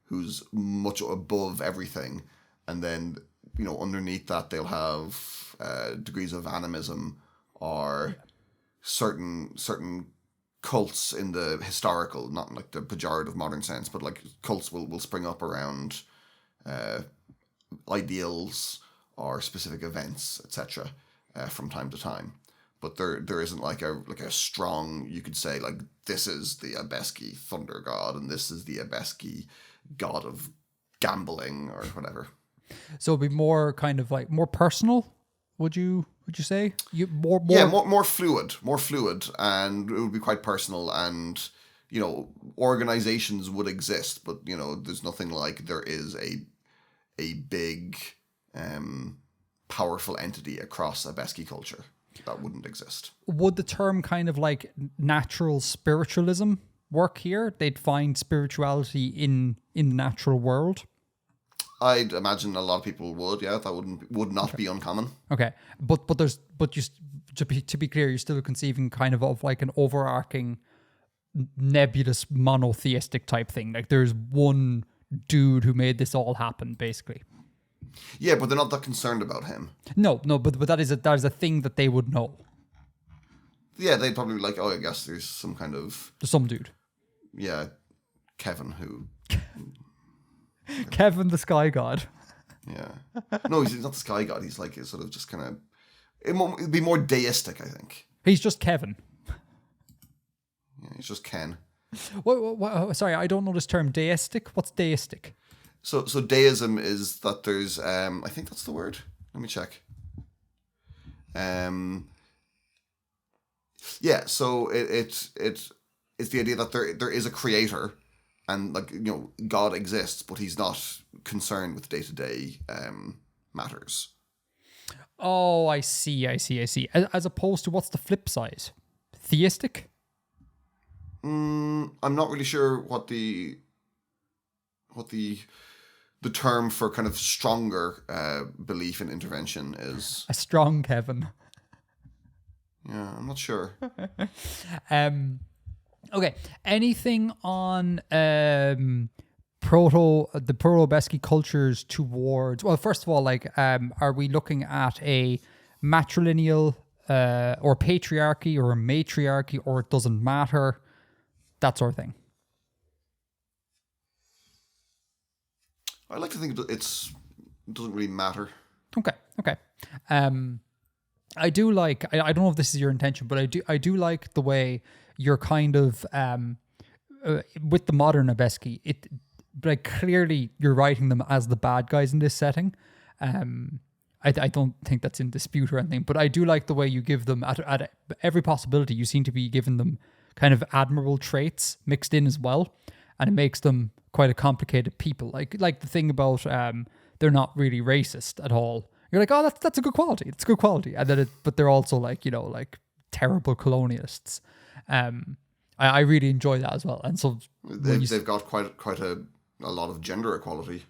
who's much above everything, and then underneath that they'll have degrees of animism or certain cults in the historical, not in like the pejorative modern sense, but like cults will spring up around ideals or specific events, etc. From time to time. But there isn't like a strong, you could say, like, this is the Abheski thunder god and this is the Abheski god of gambling or whatever. So it'd be more kind of like more personal, would you say? More fluid, and it would be quite personal, and organizations would exist, but there's nothing like there is a big powerful entity across Abheski culture. That wouldn't exist. Would the term kind of like natural spiritualism work here? They'd find spirituality in the natural world? I'd imagine a lot of people would, yeah. That would not be uncommon. Okay. But to be clear, you're still conceiving kind of like an overarching nebulous monotheistic type thing. Like there's one dude who made this all happen, basically. Yeah, but they're not that concerned about him. No, but that is a thing that they would know. Yeah, they'd probably be like, oh, I guess there's some kind of... There's some dude. Yeah, Kevin who... Kevin the Sky God. Yeah. No, he's not the Sky God. He's like sort of just kind of... It'd be more deistic, I think. He's just Kevin. Yeah, he's just Ken. What, sorry, I don't know this term. Deistic? What's deistic? So deism is that there's I think that's the word. Let me check. Yeah, so it's the idea that there is a creator, and like God exists, but he's not concerned with day-to-day matters. Oh, I see. As opposed to, what's the flip side? Theistic? I'm not really sure what the term for kind of stronger belief in intervention is. A strong Kevin. Yeah, I'm not sure. Okay. Anything on the Proto-Abheski cultures towards... Well, first of all, like, are we looking at a matrilineal or patriarchy or a matriarchy, or it doesn't matter? That sort of thing. I like to think it doesn't really matter. Okay. I do like... I don't know if this is your intention, but I do like the way you're kind of... with the modern Abheski, like clearly you're writing them as the bad guys in this setting. I don't think that's in dispute or anything, but I do like the way you give them at every possibility. You seem to be giving them kind of admirable traits mixed in as well, and it makes them quite a complicated people. Like the thing about they're not really racist at all. You're like, oh, that's a good quality. It's a good quality, and then but they're also like, you know, like terrible colonialists. I really enjoy that as well, and so they've got quite a lot of gender equality.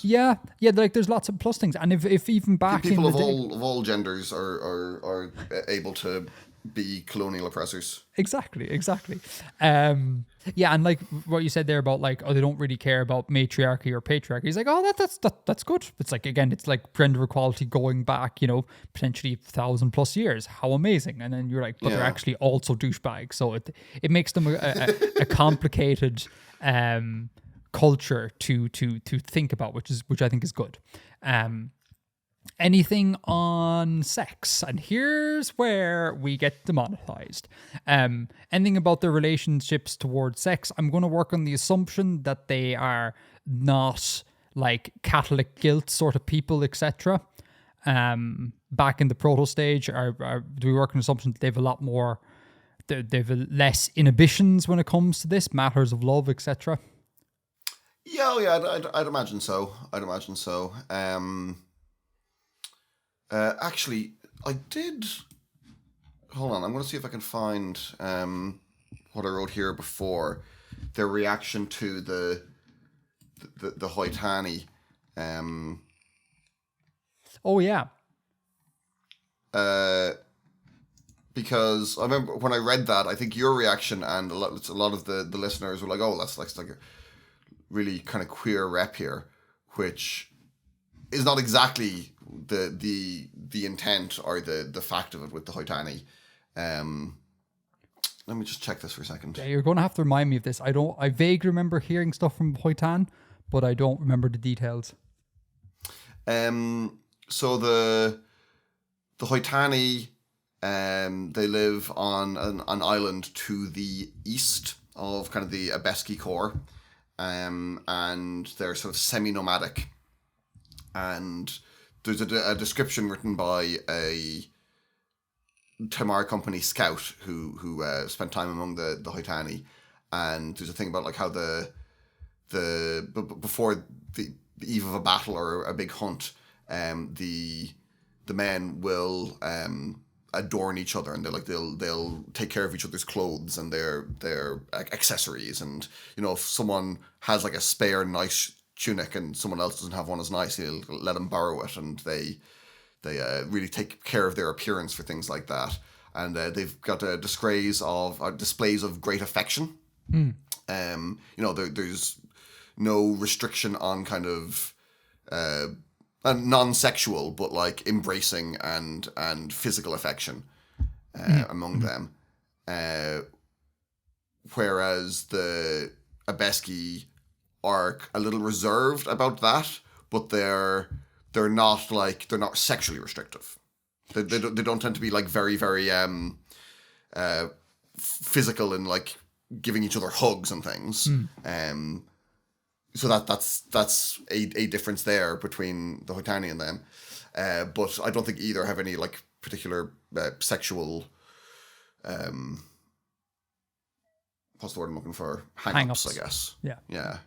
Yeah, like there's lots of plus things, and if even back people in the of all genders are able to be colonial oppressors. Exactly. Yeah, and like what you said there about like, oh, they don't really care about matriarchy or patriarchy. He's like, oh, that's good. It's like, again, it's like gender equality going back, you know, potentially 1,000+ years. How amazing! And then you're like, but they're actually also douchebags. So it makes them a complicated culture to think about, which I think is good. Anything on sex, and here's where we get demonetized. Anything about their relationships towards sex, I'm going to work on the assumption that they are not like Catholic guilt sort of people, etc. Back in the proto stage, do we work on the assumption that they have a lot more, they've less inhibitions when it comes to this, matters of love, etc.? Yeah, I'd imagine so. Actually, I did. Hold on, I'm going to see if I can find what I wrote here before. Their reaction to the Hoitani. Oh yeah. Because I remember when I read that, I think your reaction and a lot of the listeners were like, "Oh, that's like a really kind of queer rep here," which is not exactly the intent or the fact of it with the Hoitani. Let me just check this for a second. Yeah, you're going to have to remind me of this. I vaguely remember hearing stuff from Hoitan, but I don't remember the details. So the Hoitani, they live on an island to the east of kind of the Abheski core, and they're sort of semi-nomadic. And there's a description written by a Tamar Company scout who spent time among the Hoitani, and there's a thing about like how before the eve of a battle or a big hunt, the men will adorn each other, and they'll take care of each other's clothes and their accessories, and you know, if someone has like a spare nice tunic and someone else doesn't have one as nice, he'll let them borrow it, and they really take care of their appearance for things like that. And they've got displays of great affection. You know, there's no restriction on kind of non-sexual, but like embracing and physical affection among them. Whereas the Abheski are a little reserved about that, but they're not sexually restrictive. They don't tend to be like very very physical and like giving each other hugs and things. So that's a difference there between the Hoitani and them. But I don't think either have any like particular sexual what's the word I'm looking for? Hang-ups, I guess. Yeah.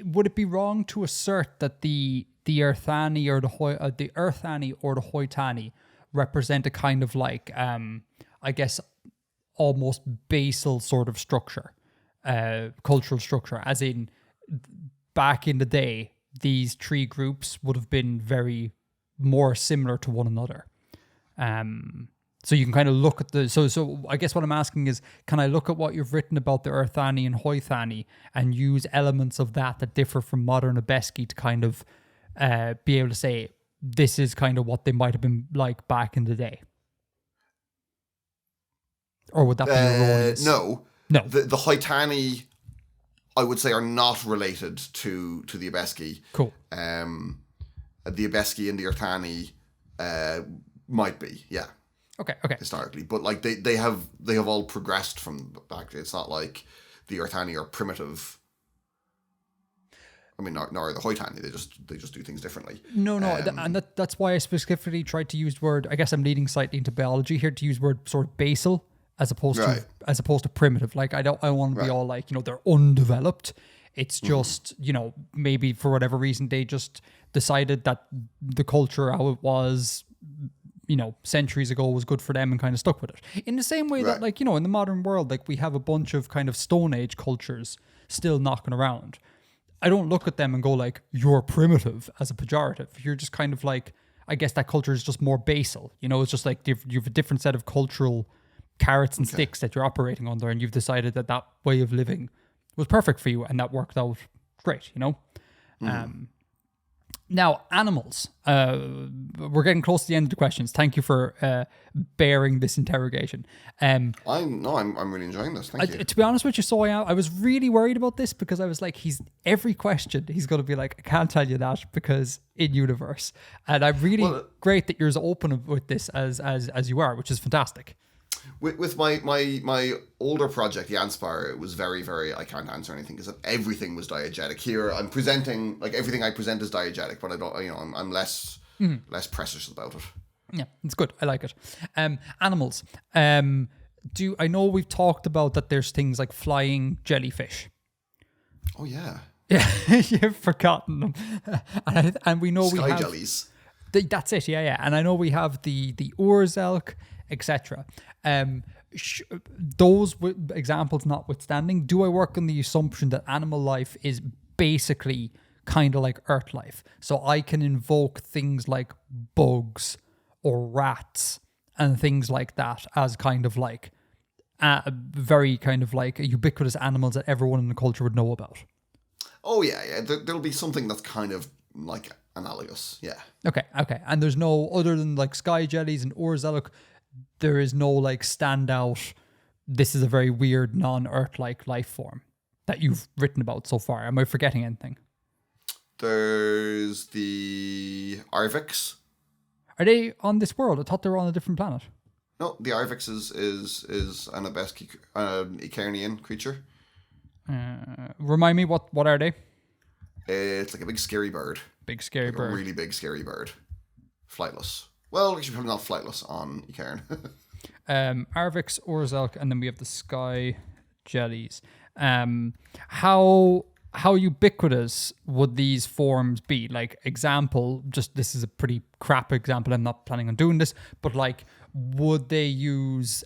Would it be wrong to assert that the Earthani or the Earthani or the Hoitani represent a kind of like I guess almost basal sort of structure, cultural structure, as in back in the day these three groups would have been very more similar to one another. So you can kind of look at so I guess what I'm asking is, can I look at what you've written about the Earthani and Hoitani and use elements of that differ from modern Abheski to kind of be able to say this is kind of what they might have been like back in the day? Or would that be erroneous? No. The Hoitani, I would say, are not related to the Abheski. Cool. The Abheski and the Earthani might be, yeah. Okay. Historically, but like they have all progressed from back. It's not like the Earthani are primitive I mean, nor are the Hoitani. They just do things differently. No, that's why I specifically tried to use the word. I guess I'm leading slightly into biology here to use the word sort of basal as opposed to primitive. Like I want to be all like, they're undeveloped. It's just, maybe for whatever reason they just decided that the culture how it was, centuries ago was good for them and kind of stuck with it. In the same way that, like, in the modern world, like we have a bunch of kind of Stone Age cultures still knocking around. I don't look at them and go like, you're primitive as a pejorative. You're just kind of like, I guess that culture is just more basal. It's just like you've a different set of cultural carrots and sticks that you're operating under, and you've decided that way of living was perfect for you and that worked out great, Now, animals. We're getting close to the end of the questions. Thank you for bearing this interrogation. I'm really enjoying this. Thank you. To be honest with you, I was really worried about this because I was like, every question he's going to be like, I can't tell you that because in universe. And I'm really great that you're as open with this as you are, which is fantastic. With my older project, the Anspire, it was very, very, I can't answer anything because everything was diegetic. Here, I'm presenting, like everything I present is diegetic, but I don't, I'm less precious about it. Yeah, it's good. I like it. Animals. I know we've talked about that there's things like flying jellyfish. Oh, yeah. Yeah, you've forgotten them. and we know Sky we have... jellies. That's it, yeah. And I know we have the Urzelk, etc. Those examples notwithstanding, do I work on the assumption that animal life is basically kind of like Earth life? So I can invoke things like bugs or rats and things like that as kind of like very kind of like ubiquitous animals that everyone in the culture would know about. Oh, yeah. There'll be something that's kind of like analogous, yeah. Okay. And there's no, other than like sky jellies and Urzelk, there is no like standout, this is a very weird non-Earth-like life form that you've written about so far. Am I forgetting anything? There's the Artifex. Are they on this world? I thought they were on a different planet. No, the Artifex is an Abheski, Icarian creature. Remind me, what are they? It's like a big scary bird. Big scary bird. A really big scary bird. Flightless. Well, actually, probably not flightless on Icairn. Arvix, Urzelk, and then we have the sky jellies. How ubiquitous would these forms be? Like, example, just this is a pretty crap example. I'm not planning on doing this, but like, would they use?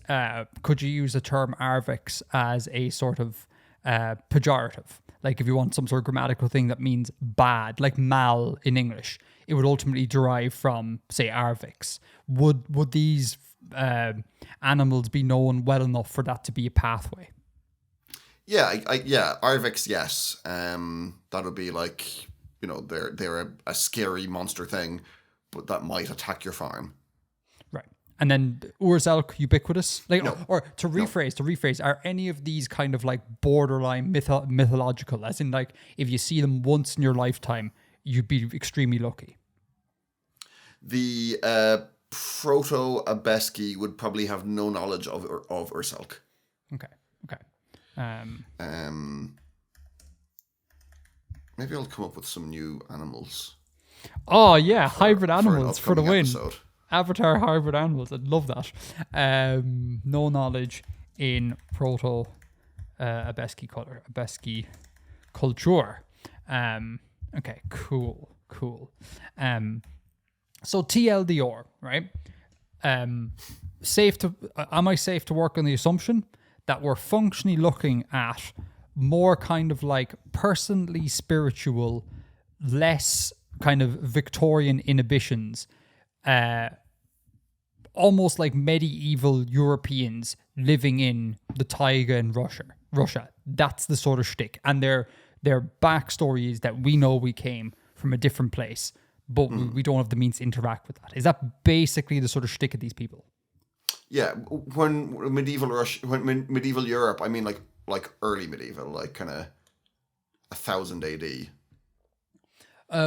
Could you use the term Arvix as a sort of pejorative? Like, if you want some sort of grammatical thing that means bad, like mal in English, it would ultimately derive from, say, Arvix. Would these animals be known well enough for that to be a pathway? Yeah, Arvix, yes. That would be like, they're a scary monster thing, but that might attack your farm. Right. And then Urzelk, ubiquitous? Like, no. Or to rephrase, are any of these kind of like borderline mythological? As in, like, if you see them once in your lifetime, you'd be extremely lucky. The Proto-Abheski would probably have no knowledge of Urzelk. Okay. Maybe I'll come up with some new animals. Oh yeah, hybrid animals for the win. Episode. Avatar hybrid animals. I'd love that. No knowledge in Proto-Abheski culture. Okay, cool. So TLDR, right? Am I safe to work on the assumption that we're functionally looking at more kind of like personally spiritual, less kind of Victorian inhibitions, almost like medieval Europeans living in the taiga in Russia. That's the sort of shtick. And their backstory is that we know we came from a different place, but we don't have the means to interact with that. Is that basically the sort of shtick of these people? Yeah, when medieval Europe, I mean like early medieval, like kind of 1000 AD.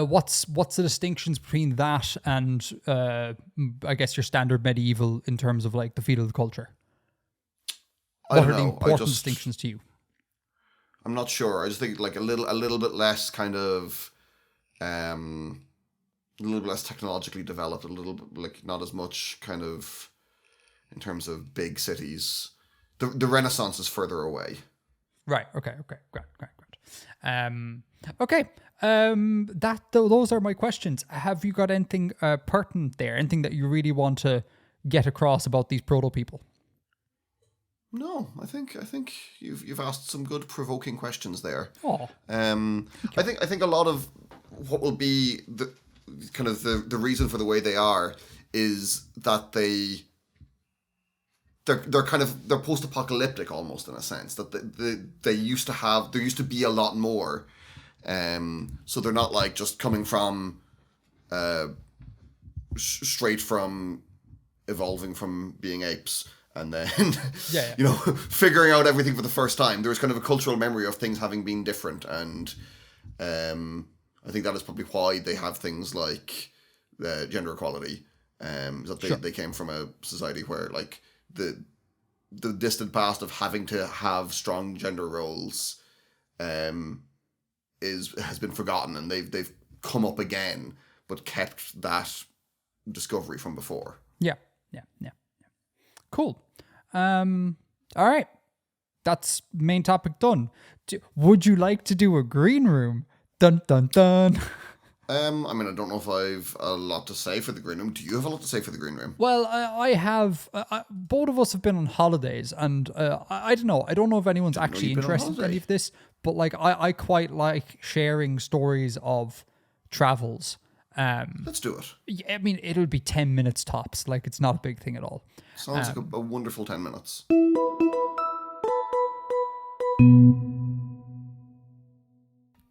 What's the distinctions between that and I guess your standard medieval in terms of like the field of the culture? What are the important distinctions to you? I'm not sure. I just think like a little bit less kind of, a little bit less technologically developed, a little bit like not as much kind of in terms of big cities. The Renaissance is further away. Right. Okay. Great. Okay. Those are my questions. Have you got anything pertinent there? Anything that you really want to get across about these proto people? No, I think you've asked some good provoking questions there. Oh. I think a lot of what will be the kind of the reason for the way they are is that they're post-apocalyptic almost, in a sense, that there used to be a lot more, so they're not like just coming from straight from evolving from being apes and then figuring out everything for the first time. There's kind of a cultural memory of things having been different, and I think that is probably why they have things like gender equality, that they came from a society where like the distant past of having to have strong gender roles has been forgotten, and they've come up again, but kept that discovery from before. Yeah. Cool. All right. That's main topic done. Would you like to do a green room? Dun dun dun. I mean, I don't know if I've a lot to say for the green room. Do you have a lot to say for the green room? Well, I have. Both of us have been on holidays, and I don't know. I don't know if anyone's actually interested in any of this, but like I quite like sharing stories of travels. Let's do it. I mean, it'll be 10 minutes tops. Like, it's not a big thing at all. Sounds like a wonderful 10 minutes.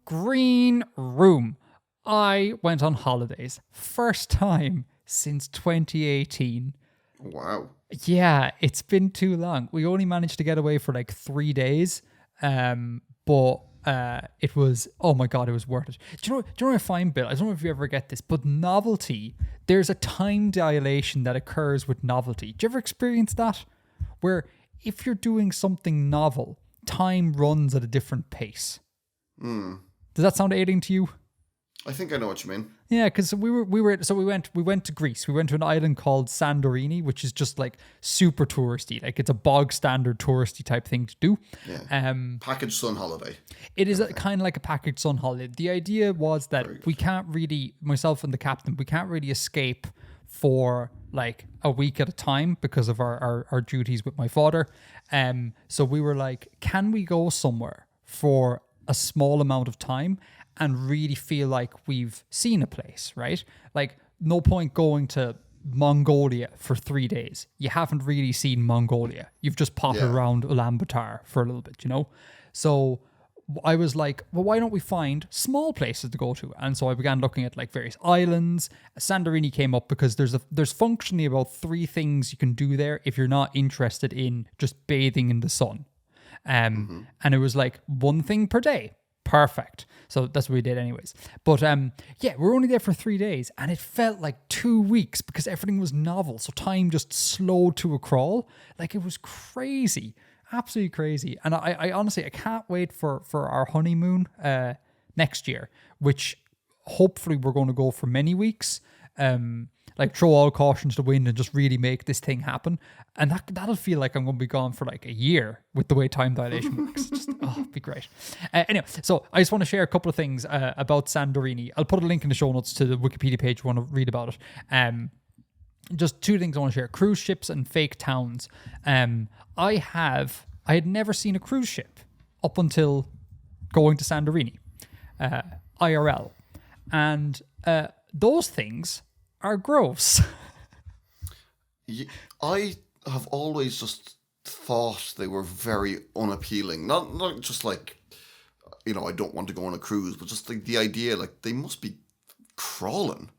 Green room. I went on holidays. First time since 2018. Wow. Yeah, it's been too long. We only managed to get away for like 3 days. But it was, oh my God, it was worth it. Do you know what I find, Bill? I don't know if you ever get this, but Novelty, there's a time dilation that occurs with Novelty. Do you ever experience that? Where if you're doing something novel, time runs at a different pace. Does that sound alien to you? I think I know what you mean. Yeah, because we went to Greece. We went to an island called Santorini, which is just like super touristy. Like, it's a bog standard touristy type thing to do. Yeah. Package sun holiday. It is kind of like a package sun holiday. The idea was that we can't really, myself and the captain, we can't really escape for like a week at a time because of our duties with my father. So we were like, can we go somewhere for a small amount of time and really feel like we've seen a place, right? Like, no point going to Mongolia for 3 days. You haven't really seen Mongolia. You've just potted around Ulaanbaatar for a little bit, you know? So I was like, well, why don't we find small places to go to? And so I began looking at like various islands. Santorini came up because there's functionally about 3 things you can do there if you're not interested in just bathing in the sun. And it was like 1 thing per day. Perfect. So that's what we did anyways. But we were only there for 3 days, and it felt like 2 weeks because everything was novel. So time just slowed to a crawl. Like, it was crazy. Absolutely crazy. And I honestly, I can't wait for our honeymoon next year, which hopefully we're going to go for many weeks. Like, throw all caution to the wind and just really make this thing happen. And that'll feel like I'm going to be gone for like a year with the way time dilation works. Just, it'd be great. Anyway, so I just want to share a couple of things about Santorini. I'll put a link in the show notes to the Wikipedia page if you want to read about it. Just 2 things I want to share: cruise ships and fake towns. I had never seen a cruise ship up until going to Santorini, IRL. And those things are gross. I have always just thought they were very unappealing. Not just like, I don't want to go on a cruise, but just like the idea, like, they must be crawling.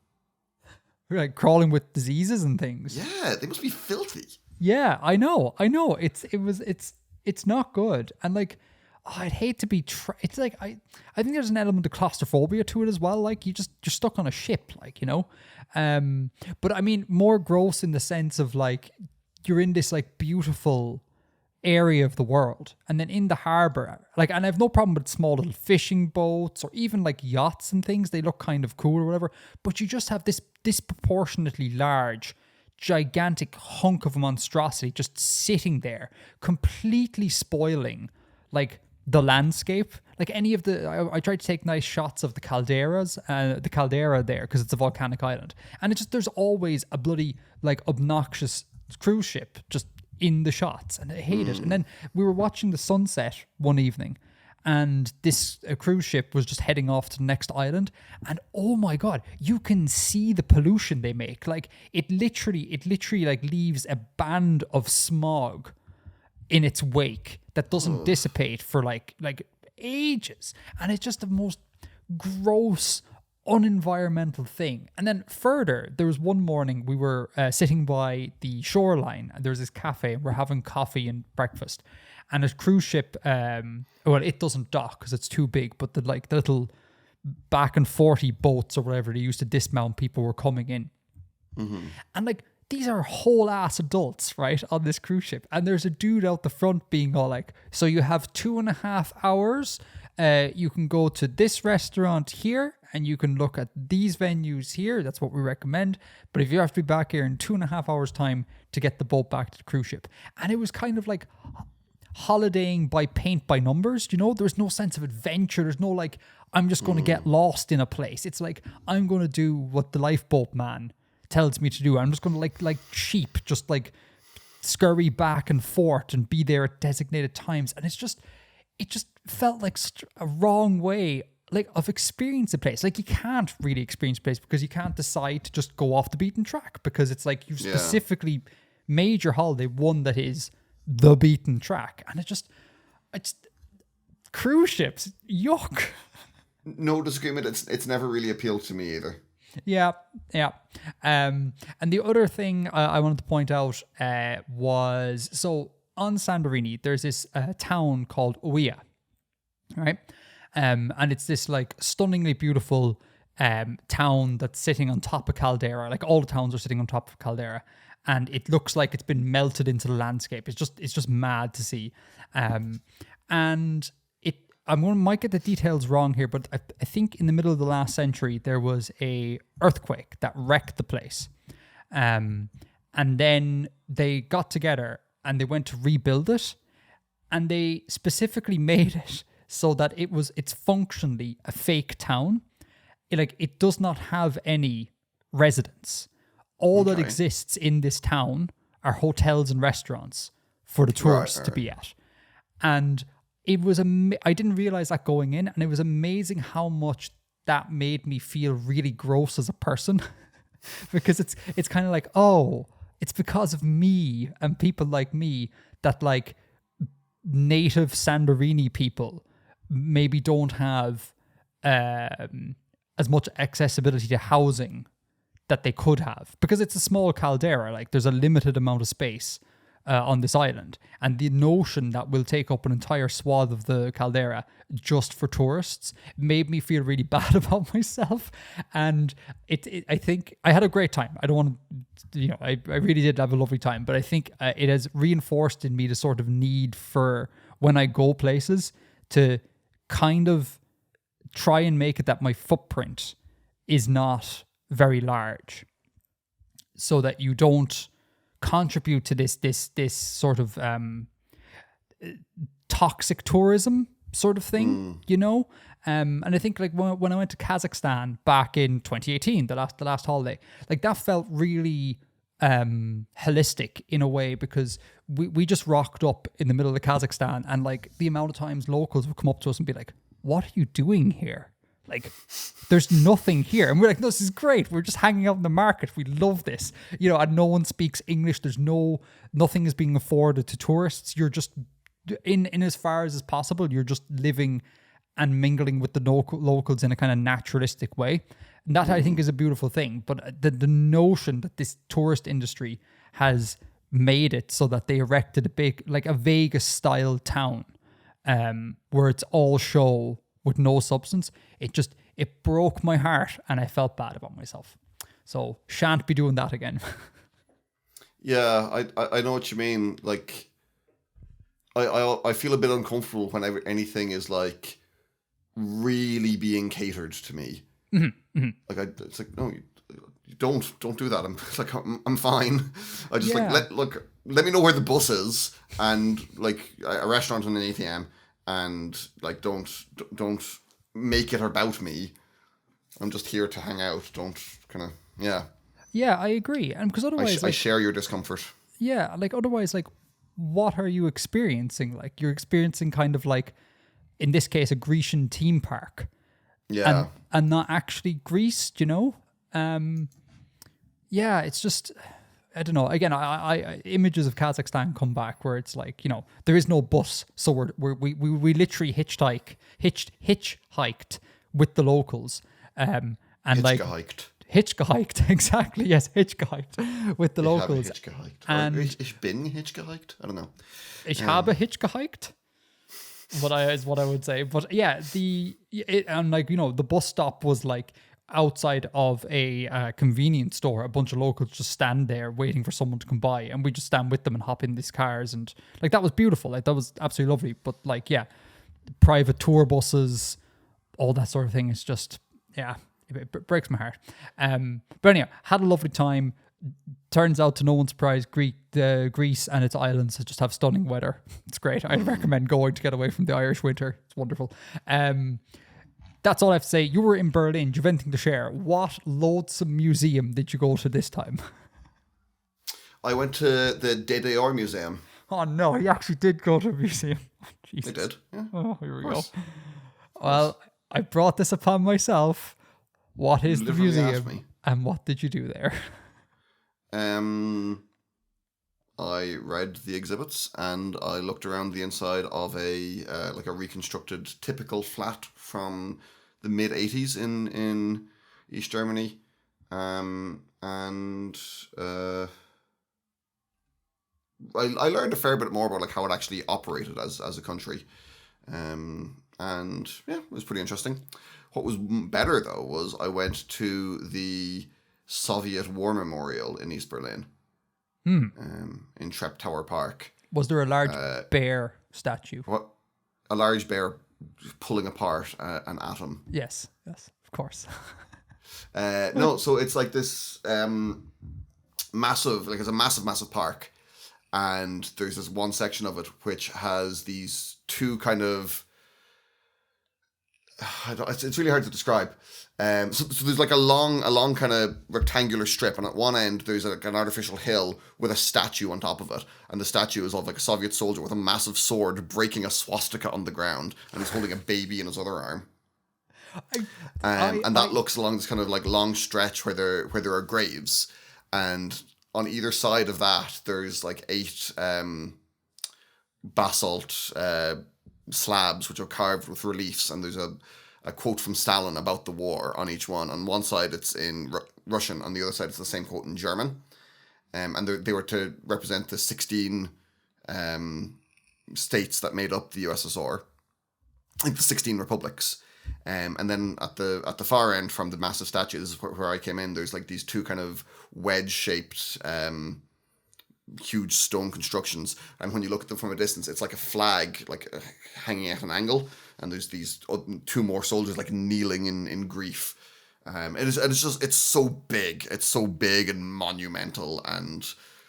Like, crawling with diseases and things. Yeah, they must be filthy. Yeah, I know. It's not good. And like, I'd hate to be. It's like I think there's an element of claustrophobia to it as well. Like, you're stuck on a ship, like, But I mean, more gross in the sense of like, you're in this like beautiful area of the world. And then in the harbor, like, and I have no problem with small little fishing boats or even like yachts and things. They look kind of cool or whatever. But you just have this disproportionately large, gigantic hunk of a monstrosity just sitting there, completely spoiling like the landscape. Like any of the, I tried to take nice shots of the the caldera there because it's a volcanic island, and it's just, there's always a bloody like obnoxious cruise ship just in the shots, and I hate it. And then we were watching the sunset one evening, and this cruise ship was just heading off to the next island, and oh my god, you can see the pollution they make. Like it literally like leaves a band of smog in its wake that doesn't dissipate for like ages, and it's just the most gross unenvironmental thing. And then further, there was one morning we were sitting by the shoreline, and there's this cafe, and we're having coffee and breakfast, and a cruise ship, well, it doesn't dock because it's too big, but the little back and 40 boats or whatever they used to dismount people were coming in, and like these are whole ass adults, right, on this cruise ship. And there's a dude out the front being all like, so you have 2.5 hours. You can go to this restaurant here and you can look at these venues here. That's what we recommend. But if you have to be back here in 2.5 hours time to get the boat back to the cruise ship. And it was kind of like holidaying by paint by numbers, you know? There's no sense of adventure. There's no like, I'm just going to get lost in a place. It's like, I'm going to do what the lifeboat man tells me to do. I'm just going to like sheep, just like scurry back and forth and be there at designated times. And it just felt like such a wrong way like of experience a place. Like you can't really experience a place because you can't decide to just go off the beaten track, because it's like you've specifically made your holiday one that is the beaten track. And it's cruise ships, yuck. No disagreement. It's never really appealed to me either. Yeah. And the other thing I wanted to point out was, so on Santorini, there's this town called Oia, right? And it's this like stunningly beautiful town that's sitting on top of caldera. Like all the towns are sitting on top of caldera, and it looks like it's been melted into the landscape. It's just mad to see. And might get the details wrong here, but I think in the middle of the last century, there was a earthquake that wrecked the place. And then they got together and they went to rebuild it. And they specifically made it so that it's functionally a fake town. It does not have any residents. All that exists in this town are hotels and restaurants for the tourists to be at. And it was I didn't realize that going in, and it was amazing how much that made me feel really gross as a person, because it's kind of like, oh, it's because of me and people like me that like native Santorini people maybe don't have as much accessibility to housing that they could have, because it's a small caldera. Like there's a limited amount of space on this island, and the notion that we'll take up an entire swath of the caldera just for tourists made me feel really bad about myself. And I think I had a great time. I don't want to, I really did have a lovely time, but I think it has reinforced in me the sort of need for, when I go places, to kind of try and make it that my footprint is not very large, so that you don't contribute to this sort of toxic tourism sort of thing, and I think like when I went to Kazakhstan back in 2018, the last holiday, like that felt really holistic in a way, because we just rocked up in the middle of Kazakhstan, and like the amount of times locals would come up to us and be like, what are you doing here? Like, there's nothing here. And we're like, no, this is great. We're just hanging out in the market. We love this. And no one speaks English. There's nothing is being afforded to tourists. You're just, in as far as possible, you're just living and mingling with the locals in a kind of naturalistic way. And that, I think, is a beautiful thing. But the notion that this tourist industry has made it so that they erected a big, like a Vegas-style town, where it's all show with no substance, it broke my heart, and I felt bad about myself. So shan't be doing that again. Yeah, I know what you mean. Like, I feel a bit uncomfortable whenever anything is like really being catered to me. Like it's like no, you don't do that. I'm fine. I just Yeah. let me know where the bus is and like a restaurant and an ATM, and like don't make it about me. I'm just here to hang out. Don't kind of Yeah, I agree. And because otherwise, I like, share your discomfort. yeah, like otherwise, like, what are you experiencing? Like, you're experiencing kind of like, in this case, a Grecian theme park, Yeah. and not actually Greece. You know? Yeah, it's just. I don't know. Again, I images of Kazakhstan come back where it's like, there is no bus, so we literally hitchhiked with the locals, and like Hitchhiked. hitchhiked exactly, yes, hitchhiked with the locals, Hitchhiked. and Ich bin hitchhiked. I don't know. ich habe hitchhiked. Is what I would say, but yeah, and like the bus stop was like outside of a convenience store. A bunch of locals just stand there waiting for someone to come by, and we just stand with them and hop in these cars, and like that was beautiful. Like that was absolutely lovely. But like private tour buses, all that sort of thing is just it breaks my heart. But anyhow, had a lovely time. Turns out, to no one's surprise, Greece and its islands just have stunning weather. It's great. I'd recommend going to get away from the Irish winter. It's wonderful. That's all I have to say. You were in Berlin. Do you have anything to share? What loathsome museum did you go to this time? I went to the DDR Museum. Oh no, he actually did go to a museum. Oh, Jesus. I did. Yeah. Oh, here we go. Well, I brought this upon myself. What is the museum? And what did you do there? I read the exhibits and I looked around the inside of a reconstructed typical flat from the mid 80s in East Germany, and I learned a fair bit more about like how it actually operated as a country, and yeah, it was pretty interesting. What was better though was I went to the Soviet War Memorial in East Berlin, in Treptower Park. Was there a large bear statue? What? A large bear pulling apart an atom. Yes, of course. No, so it's like this massive, like it's a massive park, and there's this one section of it which has these two kind of. It's really hard to describe. So there's like a long kind of rectangular strip, and at one end there's like an artificial hill with a statue on top of it, and the statue is of like a Soviet soldier with a massive sword breaking a swastika on the ground, and he's holding a baby in his other arm. And that looks along this kind of like long stretch where there are graves, and on either side of that there's like 8 basalt slabs which are carved with reliefs, and there's a quote from Stalin about the war on each one. On one side it's in Russian, on the other side it's the same quote in German, and they were to represent the 16 states that made up the USSR, like the 16 republics. And then at the far end from the massive statue, this is where I came in, there's like these two kind of wedge-shaped huge stone constructions, and when you look at them from a distance, it's like a flag like hanging at an angle, and there's these 2 more soldiers like kneeling in grief. It's so big and monumental, and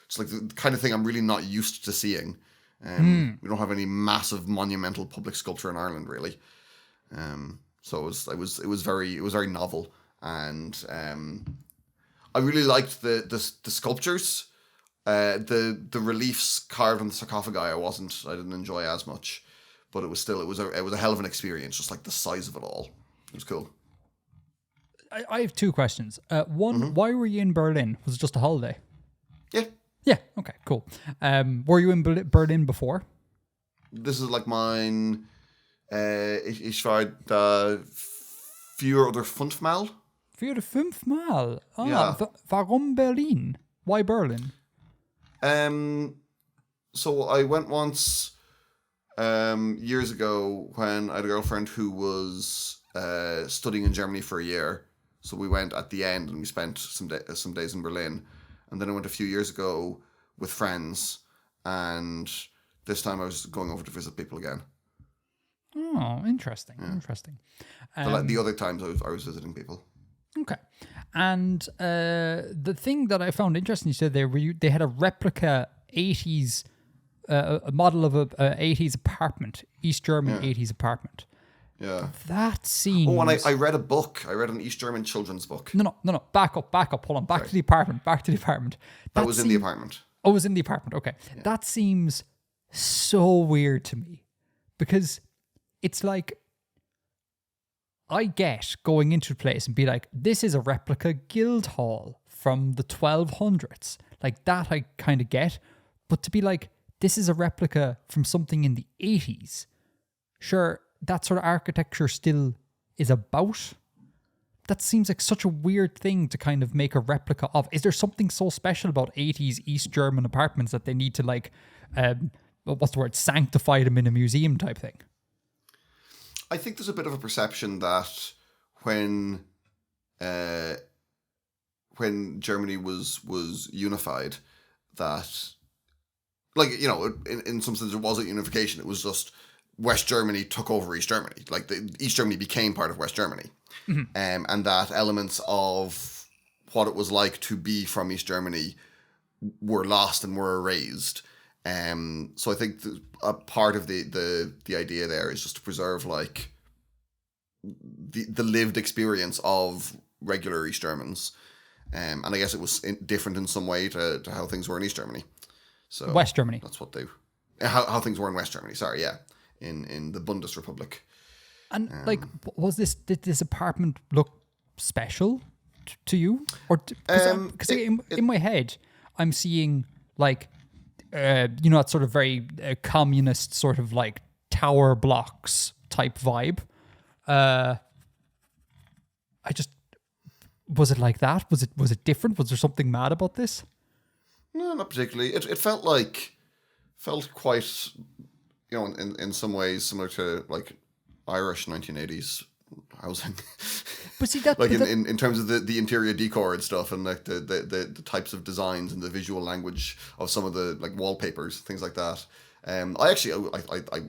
it's like the kind of thing I'm really not used to seeing. We don't have any massive monumental public sculpture in Ireland really, so it was very novel, and I really liked the sculptures. The reliefs carved on the sarcophagi I didn't enjoy as much, but it was a hell of an experience, just like the size of it all. It was cool. I have 2 questions. One, why were you in Berlin? Was it just a holiday? Yeah, okay, cool. Were you in Berlin before? This is like mine. Ich war da 4 oder 5 Mal. 4 oder 5 Mal? Ja. Warum Berlin? Why Berlin? So I went once years ago when I had a girlfriend who was studying in Germany for a year. So we went at the end and we spent some days in Berlin. And then I went a few years ago with friends, and This time I was going over to visit people again. Oh, interesting. Interesting. The other times I was visiting people. Okay. And the thing that I found interesting, you said they had a replica 80s, a model of a 80s apartment, East German 80s apartment. Yeah. That seems... Oh, and I read a book. I read an East German children's book. No. Back up. Hold on. Back to the apartment. That was in the apartment. Oh, it was in the apartment. Okay. Yeah. That seems so weird to me because it's like, I get going into a place and be like, this is a replica guild hall from the 1200s. Like that I kind of get. But to be like, this is a replica from something in the 80s. Sure, that sort of architecture still is about. That seems like such a weird thing to kind of make a replica of. Is there something so special about 80s East German apartments that they need to like, what's the word, sanctify them in a museum type thing? I think there's a bit of a perception that when Germany was unified, that, like, you know, in some sense it wasn't unification. It was just West Germany took over East Germany. Like East Germany became part of West Germany. Mm-hmm. And that elements of what it was like to be from East Germany were lost and were erased. So I think a part of the idea there is just to preserve like the lived experience of regular East Germans. And I guess it was different in some way to how things were in East Germany. So West Germany. That's what how things were in West Germany. Sorry, yeah. In the Bundesrepublik. And did this apartment look special to you? Or because in my head, I'm seeing like, that sort of very communist sort of like tower blocks type vibe. Was it like that? Was it different? Was there something mad about this? No, not particularly. It felt quite, you know, in some ways similar to like Irish 1980s housing. But see that like in terms of the interior decor and stuff, and like the types of designs and the visual language of some of the like wallpapers, things like that. I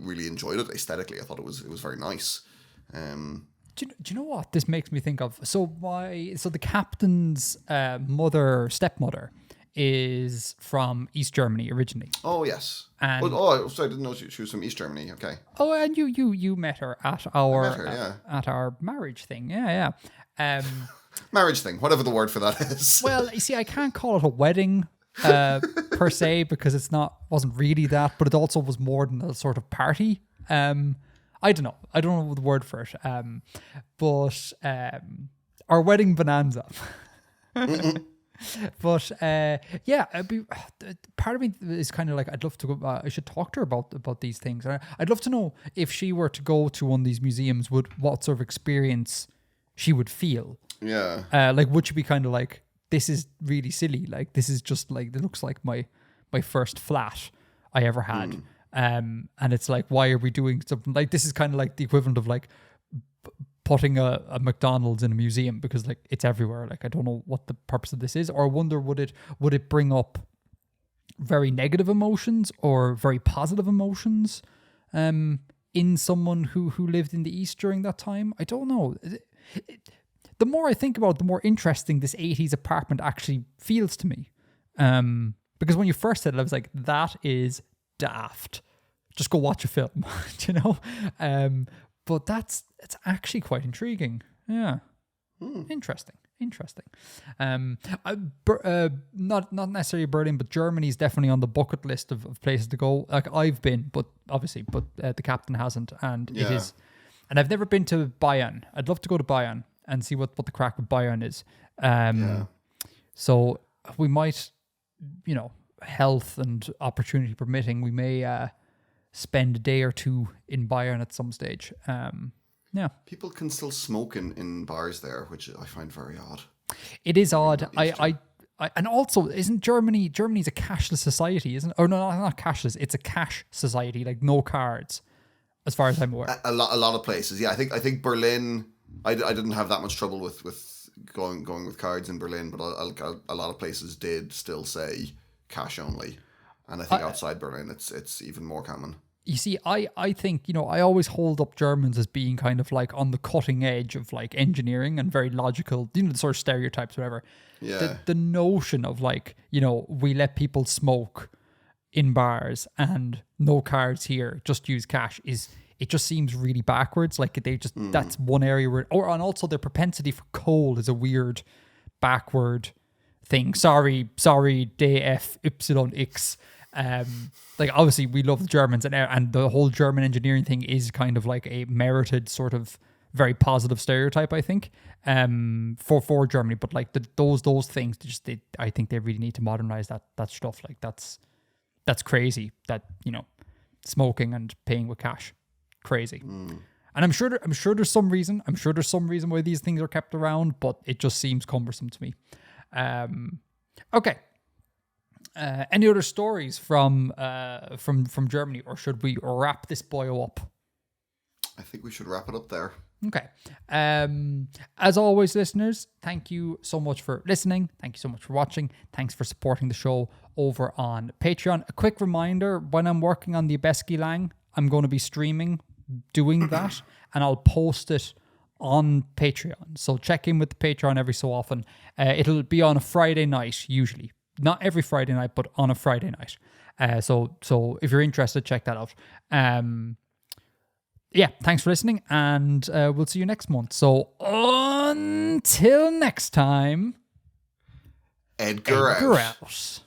really enjoyed it aesthetically. I thought it was very nice. Do you know what this makes me think of? So the captain's stepmother is from East Germany originally. Oh yes. And sorry, I didn't know she was from East Germany. Okay. Oh, and you met her at our marriage thing. Yeah. Marriage thing, whatever the word for that is. Well, you see, I can't call it a wedding per se because wasn't really that, but it also was more than a sort of party. I don't know the word for it. But our wedding bonanza. But part of me is kind of like, I'd love to go. I should talk to her about these things. I'd love to know if she were to go to one of these museums, what sort of experience she would feel. Yeah. Like, would she be kind of like, this is really silly. Like, this is just like, it looks like my first flat I ever had. And it's like, why are we doing something like this? Is kind of like the equivalent of like putting a McDonald's in a museum because like it's everywhere. Like, I don't know what the purpose of this is, or I wonder would it bring up very negative emotions or very positive emotions in someone who lived in the East during that time? I don't know. The more I think about it, the more interesting this 80s apartment actually feels to me. Because when you first said it, I was like, that is daft. Just go watch a film, you know? But it's actually quite intriguing. Yeah. Interesting. Not necessarily Berlin, but Germany's definitely on the bucket list of places to go. Like, I've been, but the captain hasn't, and it is. And I've never been to Bayern. I'd love to go to Bayern and see what the crack with Bayern is. So we might, you know, health and opportunity permitting, we may spend a day or two in Bayern at some stage. Yeah. People can still smoke in bars there, which I find very odd. It is odd. I and also, isn't Germany's a cashless society, isn't it? Or no, not cashless. It's a cash society, like no cards, as far as I'm aware. A lot of places. Yeah, I think Berlin, I didn't have that much trouble with going with cards in Berlin, but a lot of places did still say cash only. And I think outside Berlin, it's even more common. You see, I think, I always hold up Germans as being kind of like on the cutting edge of like engineering and very logical, the sort of stereotypes, whatever. Yeah. The notion of like, we let people smoke in bars and no cards here, just use cash it just seems really backwards. Like they just, that's one area where, and also their propensity for coal is a weird backward thing. Sorry, DFYX. Like obviously we love the Germans and the whole German engineering thing is kind of like a merited sort of very positive stereotype, I think, for Germany. But like those things, I think they really need to modernize that stuff. Like that's crazy. That smoking and paying with cash, crazy. And I'm sure there's some reason. I'm sure there's some reason why these things are kept around, but it just seems cumbersome to me. Okay. Any other stories from Germany, or should we wrap this boyo up? I think we should wrap it up there. Okay. As always, listeners, thank you so much for listening. Thank you so much for watching. Thanks for supporting the show over on Patreon. A quick reminder, when I'm working on the Abheski Lang, I'm going to be streaming doing that, and I'll post it on Patreon. So check in with the Patreon every so often. It'll be on a Friday night, usually. Not every Friday night, but on a Friday night. So if you're interested, check that out. Yeah, thanks for listening, and we'll see you next month. So until next time, Edgar out.